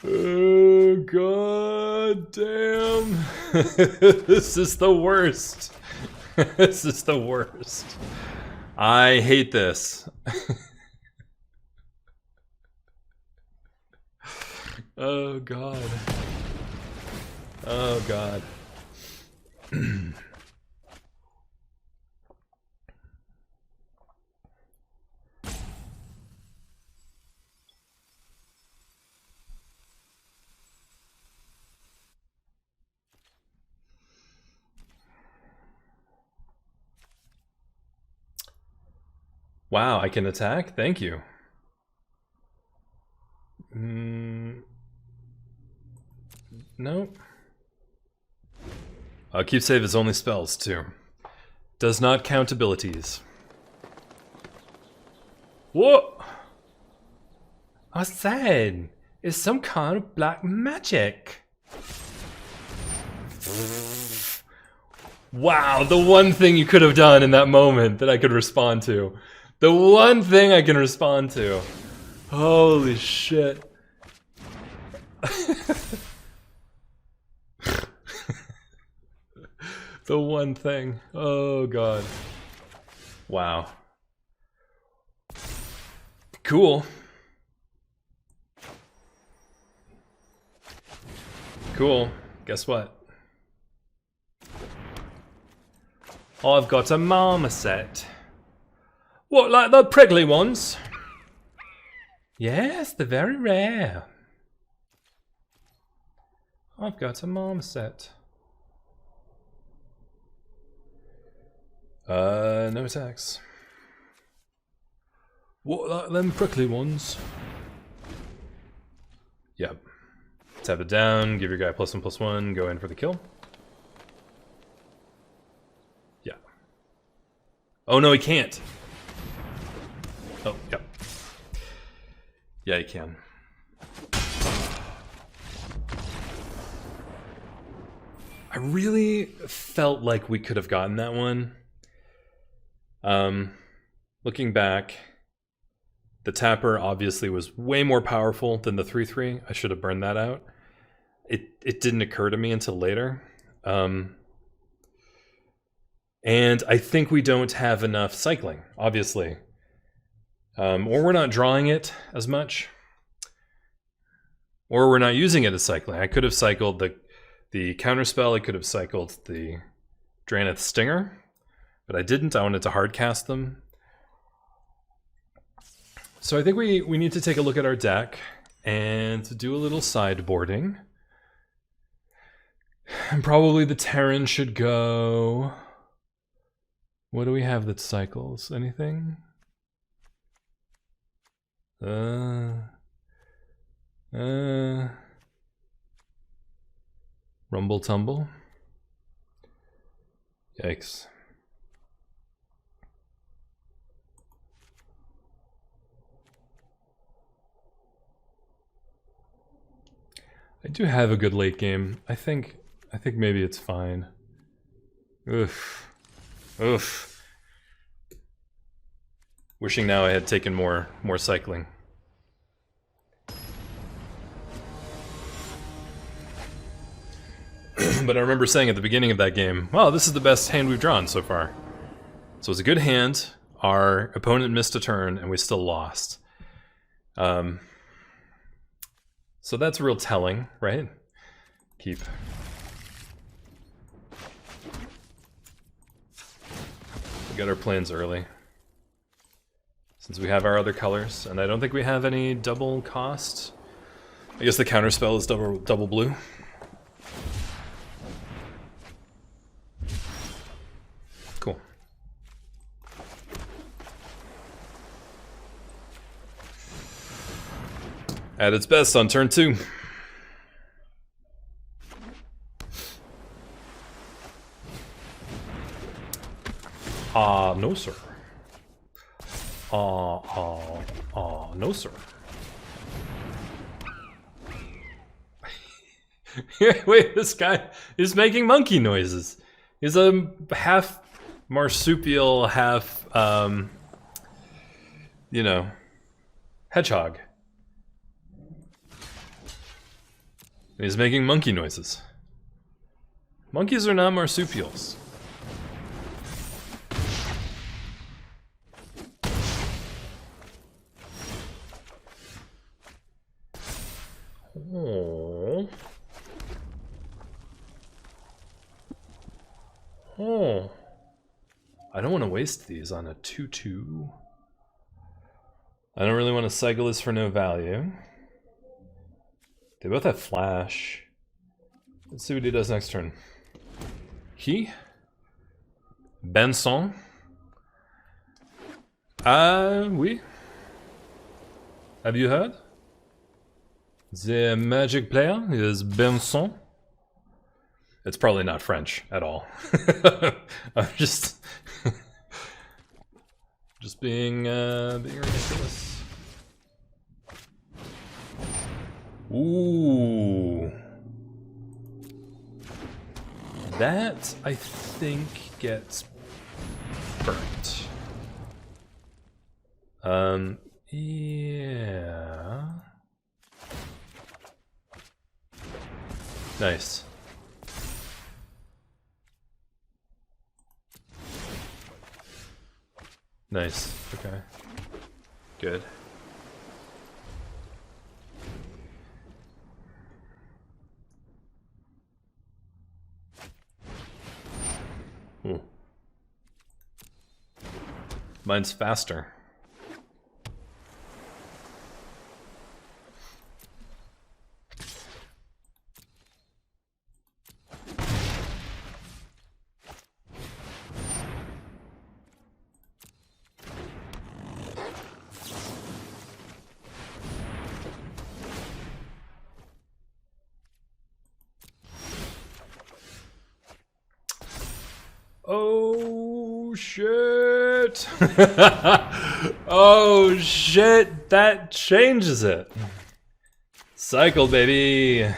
Oh, god damn. This is the worst. This is the worst. I hate this. Oh god. Oh god. Wow, I can attack? Thank you. No. Keep save is only spells, too. Does not count abilities. What? I said, it's some kind of black magic. Wow, the one thing you could have done in that moment that I could respond to. The one thing I can respond to. Holy shit. The one thing. Oh god. Wow. Cool. Cool. Guess what? I've got a marmoset. What, like the prickly ones? Yes, they're very rare. I've got a marmoset. No attacks. What, like them prickly ones? Yep. Tap it down, give your guy +1/+1, go in for the kill. Yeah. Oh no, he can't. Oh, yep. Yeah, he can. I really felt like we could have gotten that one. Looking back, the tapper obviously was way more powerful than the 3/3. I should have burned that out. It didn't occur to me until later. And I think we don't have enough cycling, obviously. Or we're not drawing it as much. Or we're not using it as cycling. I could have cycled the counterspell. I could have cycled the Draneth Stinger, but I didn't. I wanted to hard cast them. So I think we need to take a look at our deck and do a little sideboarding. And probably the Terran should go. What do we have that cycles? Anything? Rumble Tumble. Yikes. I do have a good late game. I think maybe it's fine. Oof. Oof. Wishing now I had taken more cycling. But I remember saying at the beginning of that game, well, this is the best hand we've drawn so far. So it's a good hand. Our opponent missed a turn and we still lost. So that's real telling, right? Keep. We got our plans early. Since we have our other colors, and I don't think we have any double cost. I guess the counterspell is double blue. Cool. At its best on turn 2. No sir. No sir. Wait, this guy is making monkey noises. He's a half marsupial, half, you know, hedgehog. And he's making monkey noises. Monkeys are not marsupials. Oh. Oh. I don't want to waste these on a 2/2. I don't really want to cycle this for no value. They both have flash. Let's see what he does next turn. Benson. Oui. Have you heard? The magic player is Benson. It's probably not French at all. I'm just being ridiculous. Ooh. That, I think, gets burnt. Yeah. Nice. Nice. Okay. Good. Ooh. Mine's faster. Oh shit! Oh shit! That changes it. Cycle, baby.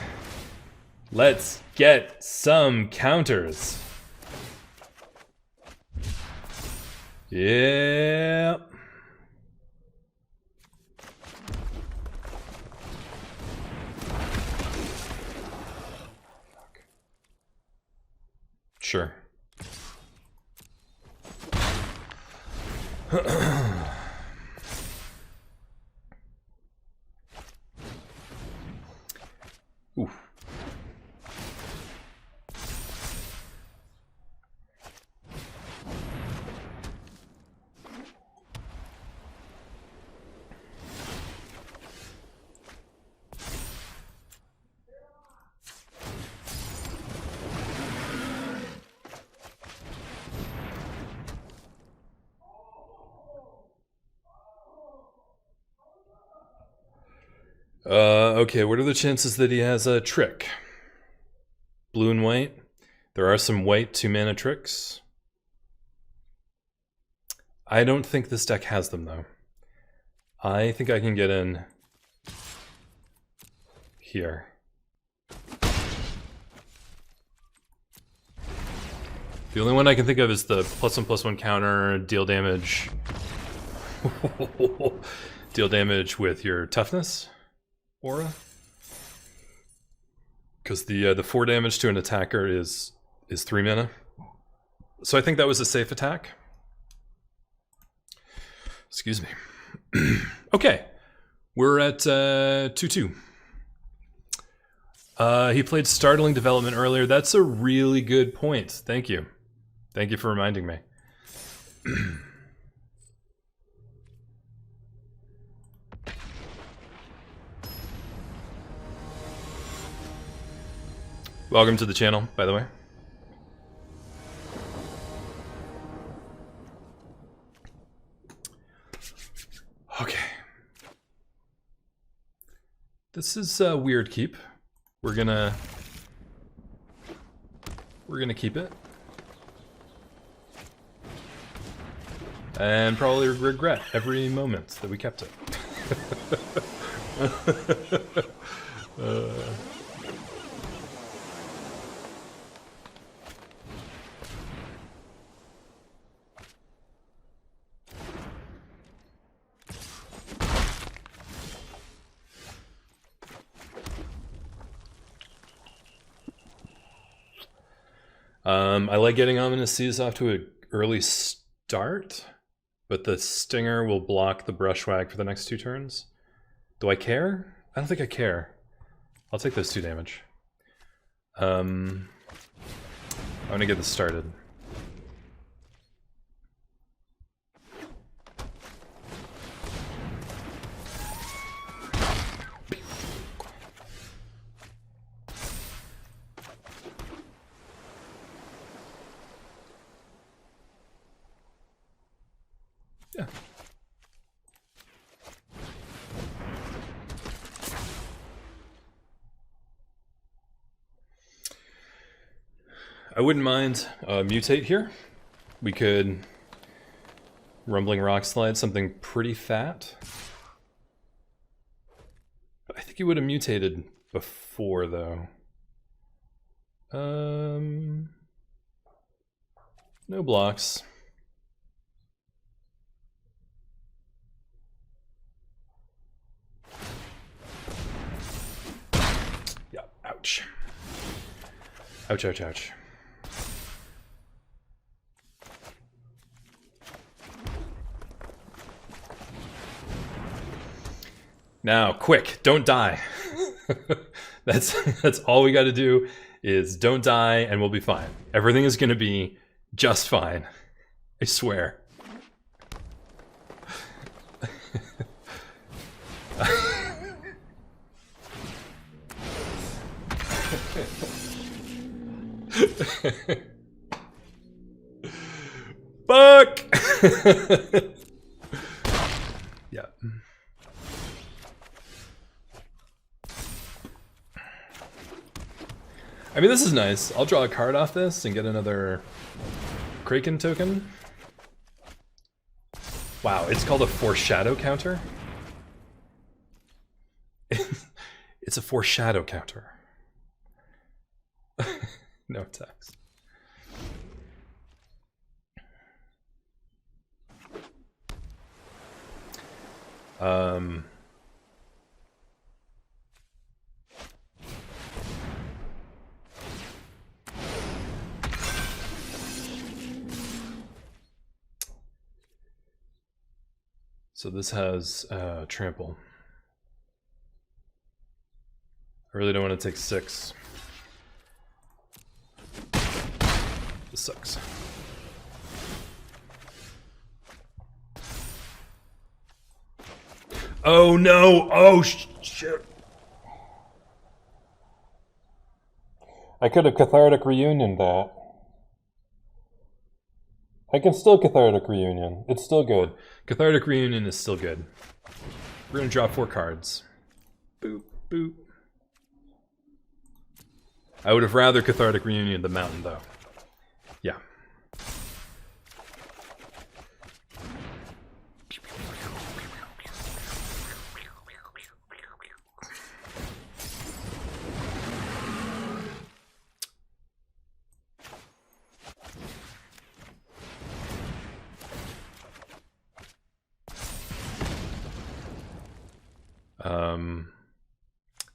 Let's get some counters. Yeah. Sure. Okay, what are the chances that he has a trick? Blue and white. There are some white 2-mana tricks. I don't think this deck has them, though. I think I can get in here. The only one I can think of is the +1/+1 counter, deal damage. Deal damage with your toughness aura. Because the 4 damage to an attacker is 3 mana. So I think that was a safe attack. Excuse me. Okay, we're at 2-2. He played Startling Development earlier. That's a really good point. Thank you. Thank you for reminding me. Welcome to the channel, by the way. Okay. This is a weird keep. We're gonna keep it. And probably regret every moment that we kept it. I like getting Ominous Seas off to an early start, but the Stinger will block the Brushwhack for the next 2 turns. Do I care? I don't think I care. I'll take those 2 damage. I'm gonna get this started. Yeah. I wouldn't mind mutate here. We could Rumbling Rock Slide, something pretty fat. But I think he would have mutated before, though. No blocks. Yeah, ouch. Ouch, ouch, ouch. Now, quick, don't die. That's all we got to do is don't die and we'll be fine. Everything is going to be just fine. I swear. Fuck! Yeah. I mean, this is nice. I'll draw a card off this and get another Kraken token. Wow, it's called a foreshadow counter? It's a foreshadow counter. No text. So this has trample. I really don't want to take 6. This sucks. Oh no! Oh shit! I could have Cathartic Reunion that. I can still Cathartic Reunion. It's still good. Cathartic Reunion is still good. We're gonna draw 4 cards. Boop, boop. I would have rather Cathartic Reunion the mountain, though. Yeah.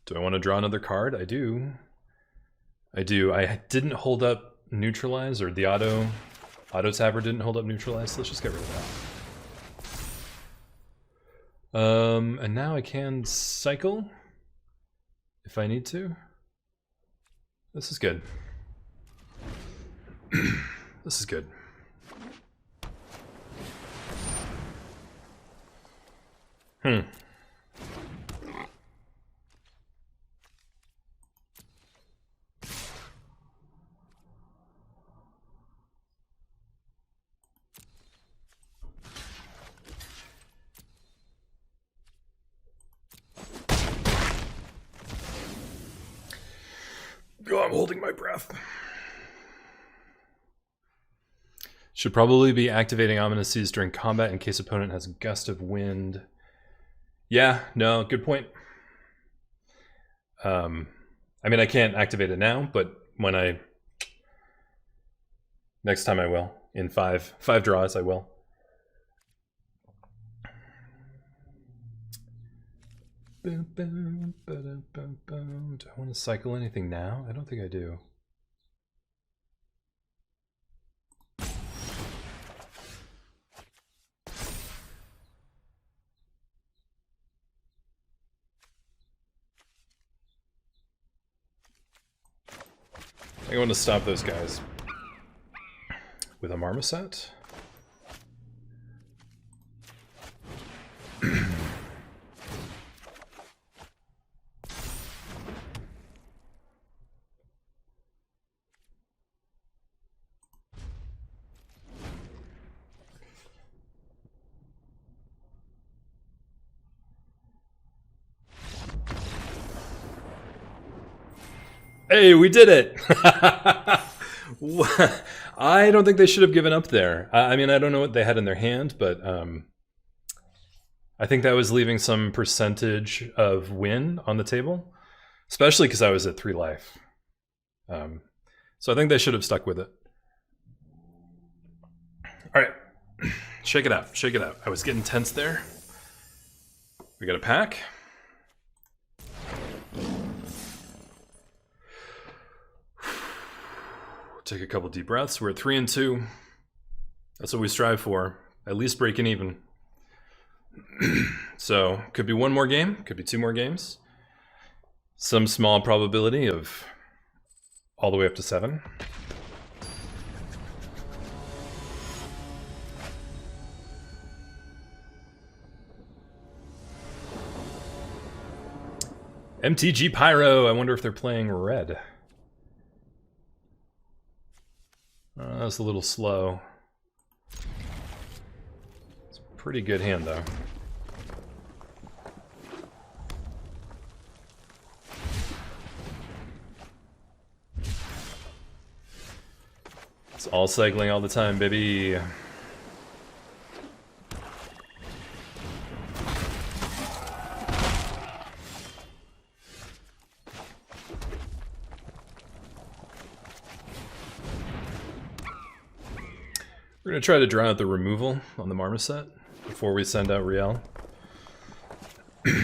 Do I want to draw another card? I do. I didn't hold up neutralize, or the auto tapper didn't hold up neutralize, so let's just get rid of that. And now I can cycle if I need to. This is good. This is good. Oh, I'm holding my breath. Should probably be activating Ominous Seas during combat in case opponent has a gust of wind. Yeah, no, good point. I mean, I can't activate it now, but when next time I will. In five draws, I will. Do I want to cycle anything now? I don't think I do. I want to stop those guys with a marmoset. Hey, we did it! I don't think they should have given up there. I mean, I don't know what they had in their hand, but I think that was leaving some percentage of win on the table, especially because I was at 3 life. So I think they should have stuck with it. All right, shake it out, shake it out. I was getting tense there. We got a pack. Take a couple deep breaths. We're at 3 and 2. That's what we strive for. At least breaking even. So, could be 1 more game, could be 2 more games. Some small probability of all the way up to 7. MTG Pyro, I wonder if they're playing red. That's a little slow. It's a pretty good hand, though. It's all cycling all the time, baby. We're going to try to draw out the removal on the marmoset before we send out Riel. I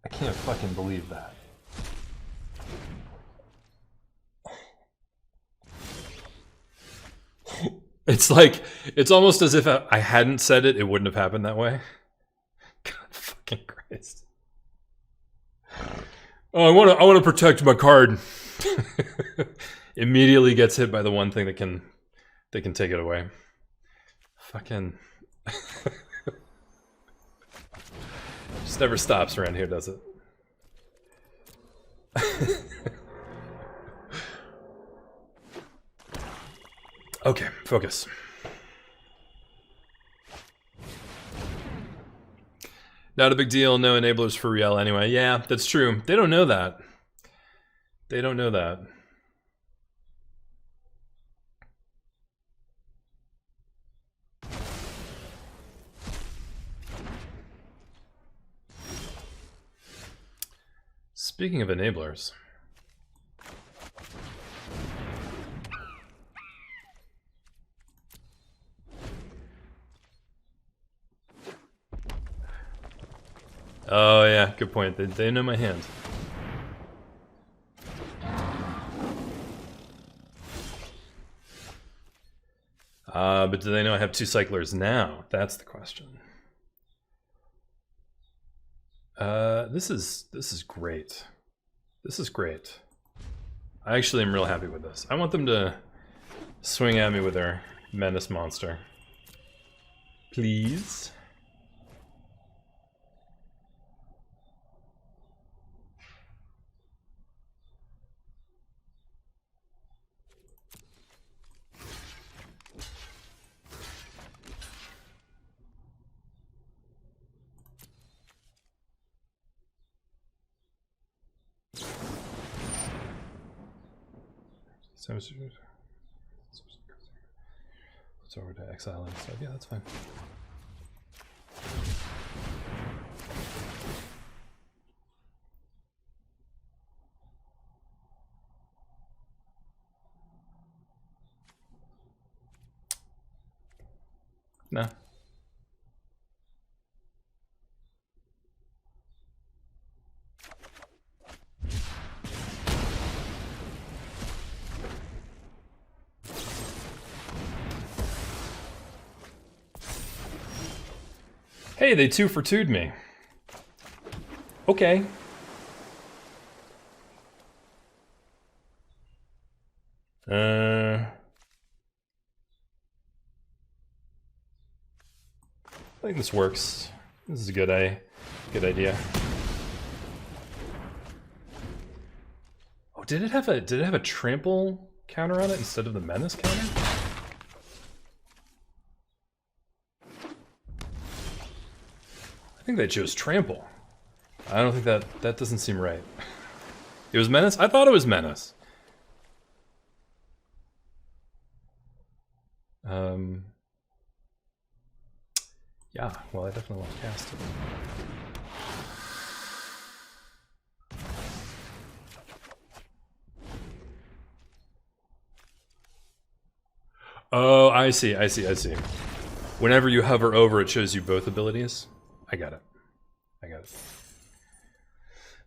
can't fucking believe that. It's like, it's almost as if I hadn't said it, it wouldn't have happened that way. God fucking Christ. Oh, I want to protect my card. Immediately gets hit by the one thing that can take it away. Fucking just never stops around here, does it? Okay, focus. Not a big deal, no enablers for real anyway. Yeah, that's true. They don't know that. They don't know that. Speaking of enablers. Oh yeah, good point. They know my hand. But do they know I have 2 cyclers now? That's the question. This is great. This is great. I actually am real happy with this. I want them to swing at me with their menace monster. Please. It's over to exile and stuff. Yeah, that's fine. No. Hey, they 2 for 2'd me. Okay. I think this works. This is a good idea. Oh, did it have a trample counter on it instead of the menace counter? I think they chose trample. I don't think that doesn't seem right. It was menace? I thought it was menace. Yeah, well, I definitely want to cast it. Oh, I see. Whenever you hover over, it shows you both abilities. I got it.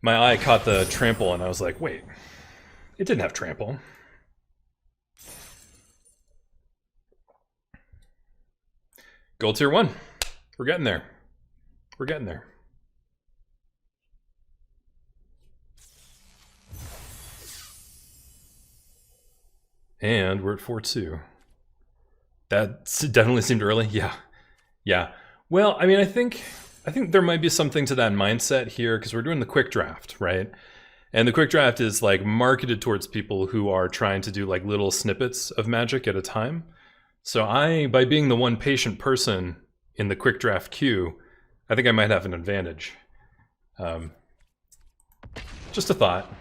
My eye caught the trample and I was like, wait, it didn't have trample. Gold tier 1. We're getting there. And we're at 4-2. That definitely seemed early. Yeah. Well, I mean, I think there might be something to that mindset here because we're doing the quick draft, right? And the quick draft is like marketed towards people who are trying to do like little snippets of Magic at a time. So by being the one patient person in the quick draft queue, I think I might have an advantage. Just a thought.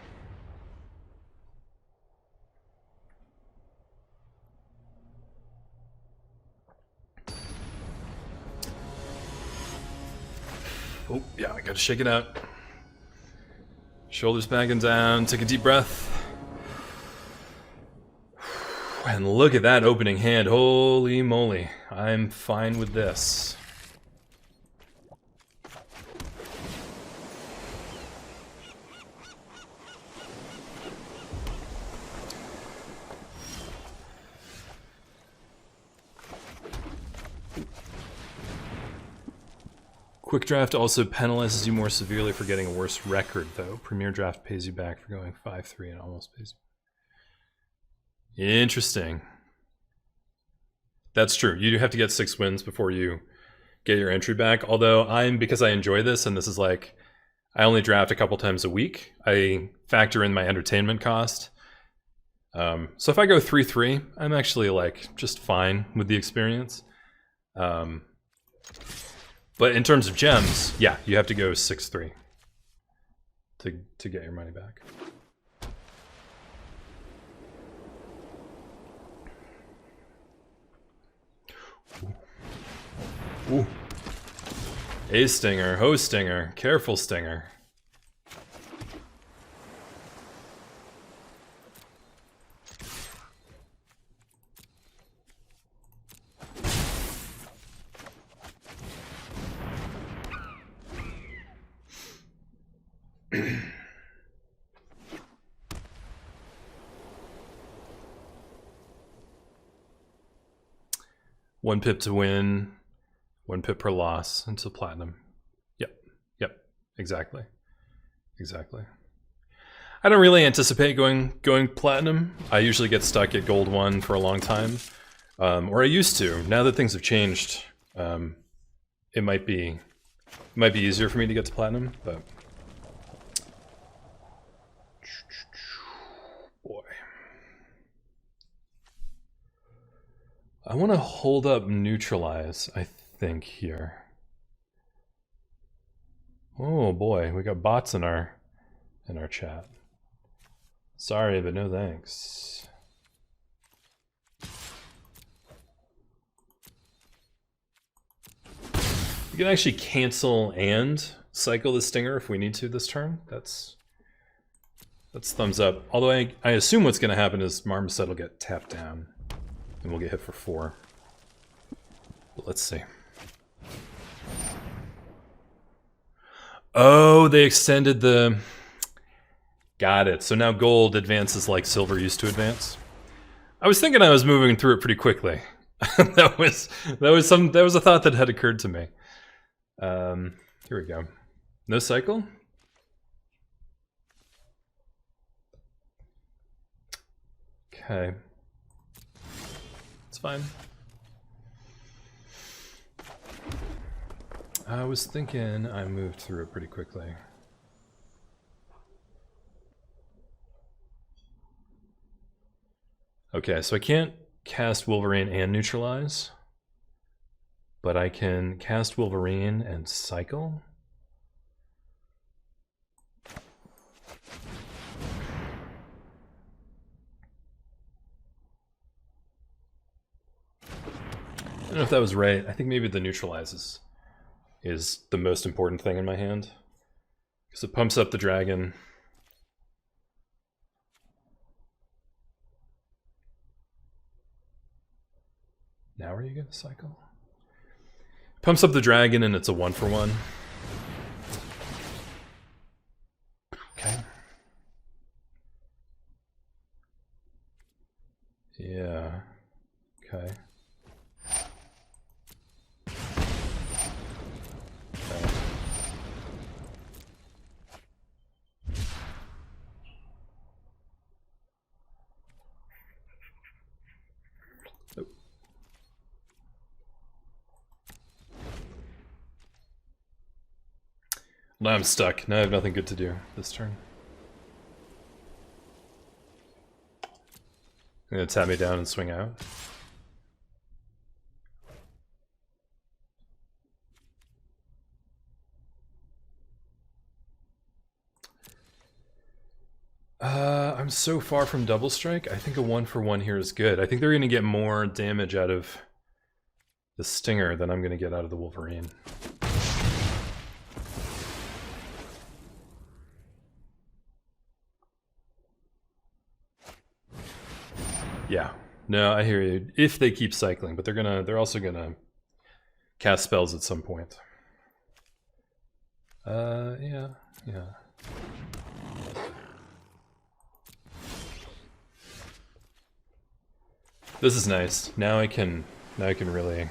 Oh, yeah, I gotta shake it out. Shoulders back and down, take a deep breath. And look at that opening hand, holy moly. I'm fine with this. Quick draft also penalizes you more severely for getting a worse record, though. Premier draft pays you back for going 5-3 and almost pays you. Interesting. That's true. You do have to get 6 wins before you get your entry back. Although because I enjoy this, and this is like, I only draft a couple times a week, I factor in my entertainment cost. So if I go 3-3, I'm actually like just fine with the experience. But in terms of gems, yeah, you have to go 6-3 to get your money back. Ooh. A stinger, ho stinger, careful stinger. One pip to win, 1 pip per loss until platinum. Yep, exactly. I don't really anticipate going platinum. I usually get stuck at gold 1 for a long time, or I used to. Now that things have changed, it might be easier for me to get to platinum, but boy, I want to hold up neutralize, I think, here. Oh boy, we got bots in our chat. Sorry, but no thanks. We can actually cancel and cycle the stinger if we need to this turn. That's thumbs up. Although I assume what's going to happen is Marmoset will get tapped down and we'll get hit for 4. But let's see. Oh, they extended the... Got it. So now gold advances like silver used to advance. I was thinking I was moving through it pretty quickly. that was a thought that had occurred to me. Here we go. No cycle? Okay. It's fine. I was thinking I moved through it pretty quickly. Okay, so I can't cast Wolverine and neutralize, but I can cast Wolverine and cycle. I don't know if that was right. I think maybe the neutralizes is the most important thing in my hand, because it pumps up the dragon. Now are you gonna cycle? Pumps up the dragon and it's a 1-for-1. Okay. Yeah. Okay. Now I'm stuck. Now I have nothing good to do this turn. I'm gonna tap me down and swing out. I'm so far from double strike. I think a 1-for-1 here is good. I think they're gonna get more damage out of the stinger than I'm gonna get out of the Wolverine. Yeah, no, I hear you. If they keep cycling, but they're also gonna cast spells at some point. Yeah. This is nice. Now I can really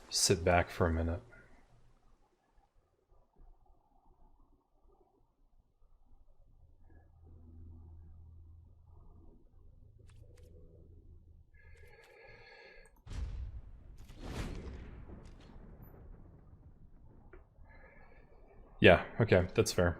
sit back for a minute. Yeah, okay, that's fair.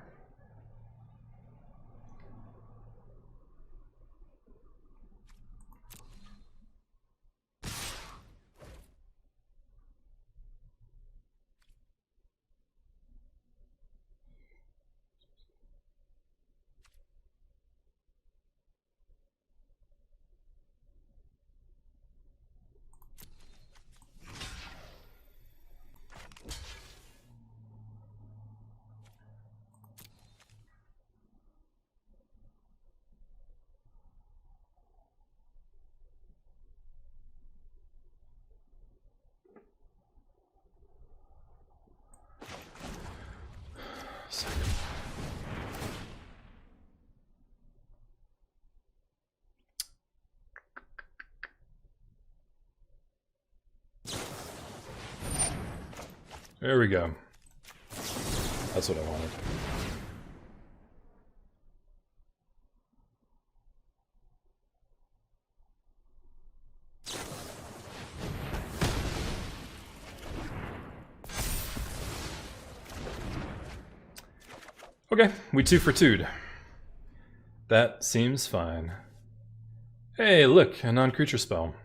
There we go. That's what I wanted. Okay, we 2 for 2'd. That seems fine. Hey, look, a non-creature spell.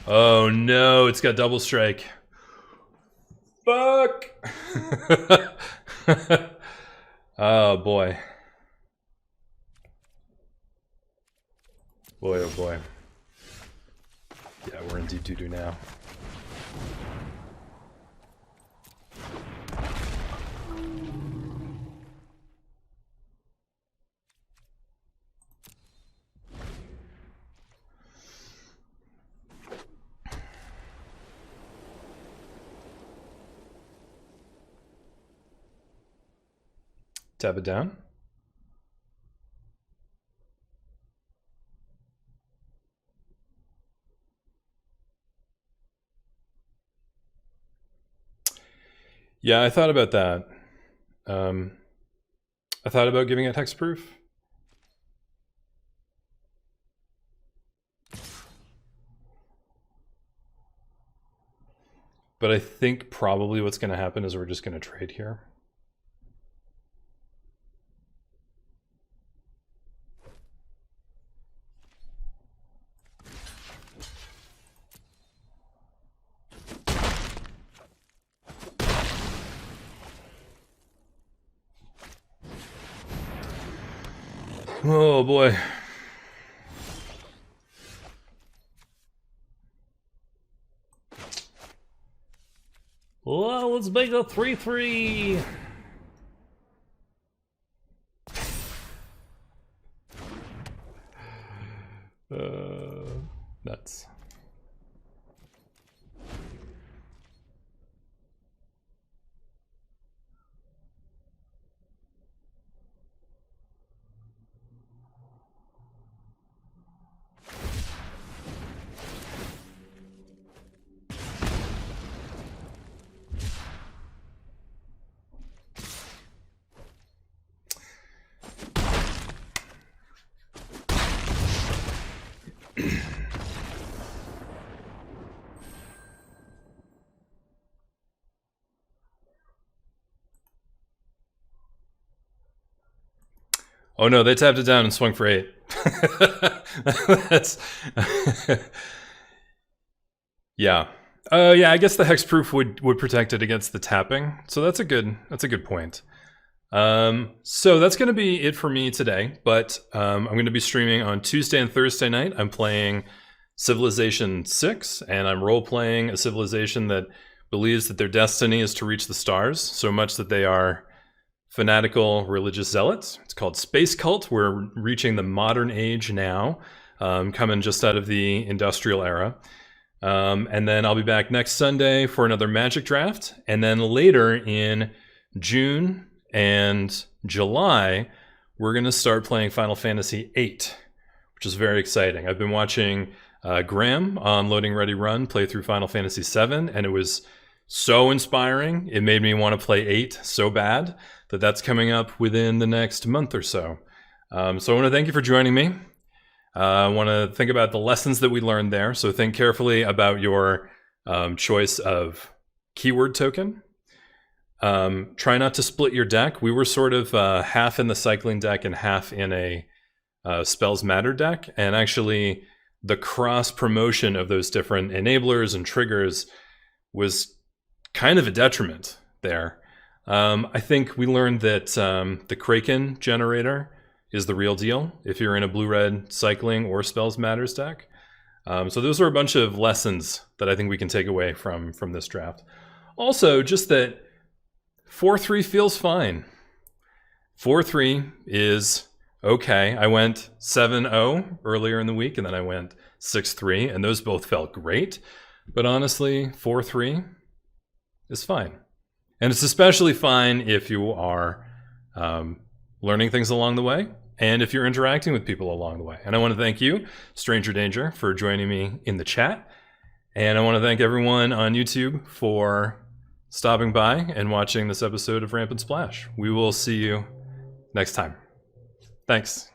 Oh no, it's got double strike. Fuck! Oh boy. Boy, oh boy. Yeah, we're in deep doo-doo now. Tap it down. Yeah, I thought about that. I thought about giving it hexproof. But I think probably what's going to happen is we're just going to trade here. Oh boy. Well, let's make a 3-3. Nuts. Oh no, they tapped it down and swung for 8. That's yeah. Yeah, I guess the hexproof would protect it against the tapping. So that's a good point. So that's going to be it for me today, but I'm going to be streaming on Tuesday and Thursday night. I'm playing Civilization 6, and I'm role-playing a civilization that believes that their destiny is to reach the stars, so much that they are fanatical religious zealots. It's called Space Cult. We're reaching the modern age now, coming just out of the industrial era. And then I'll be back next Sunday for another Magic draft. And then later in June and July, we're going to start playing Final Fantasy VIII, which is very exciting. I've been watching Graham on Loading Ready Run play through Final Fantasy VII, and it was so inspiring. It made me want to play 8 so bad that that's coming up within the next month or so. So I want to thank you for joining me. I want to think about the lessons that we learned there. So think carefully about your choice of keyword token. Try not to split your deck. We were sort of half in the cycling deck and half in a spells matter deck. And actually the cross promotion of those different enablers and triggers was kind of a detriment there. I think we learned that the Kraken generator is the real deal if you're in a blue-red cycling or spells matters deck. So those are a bunch of lessons that I think we can take away from this draft. Also, just that 4-3 feels fine. 4-3 is okay. I went 7-0 earlier in the week, and then I went 6-3, and those both felt great. But honestly, 4-3 is fine. And it's especially fine if you are learning things along the way and if you're interacting with people along the way. And I want to thank you, Stranger Danger, for joining me in the chat. And I want to thank everyone on YouTube for stopping by and watching this episode of Rampant Splash. We will see you next time. Thanks.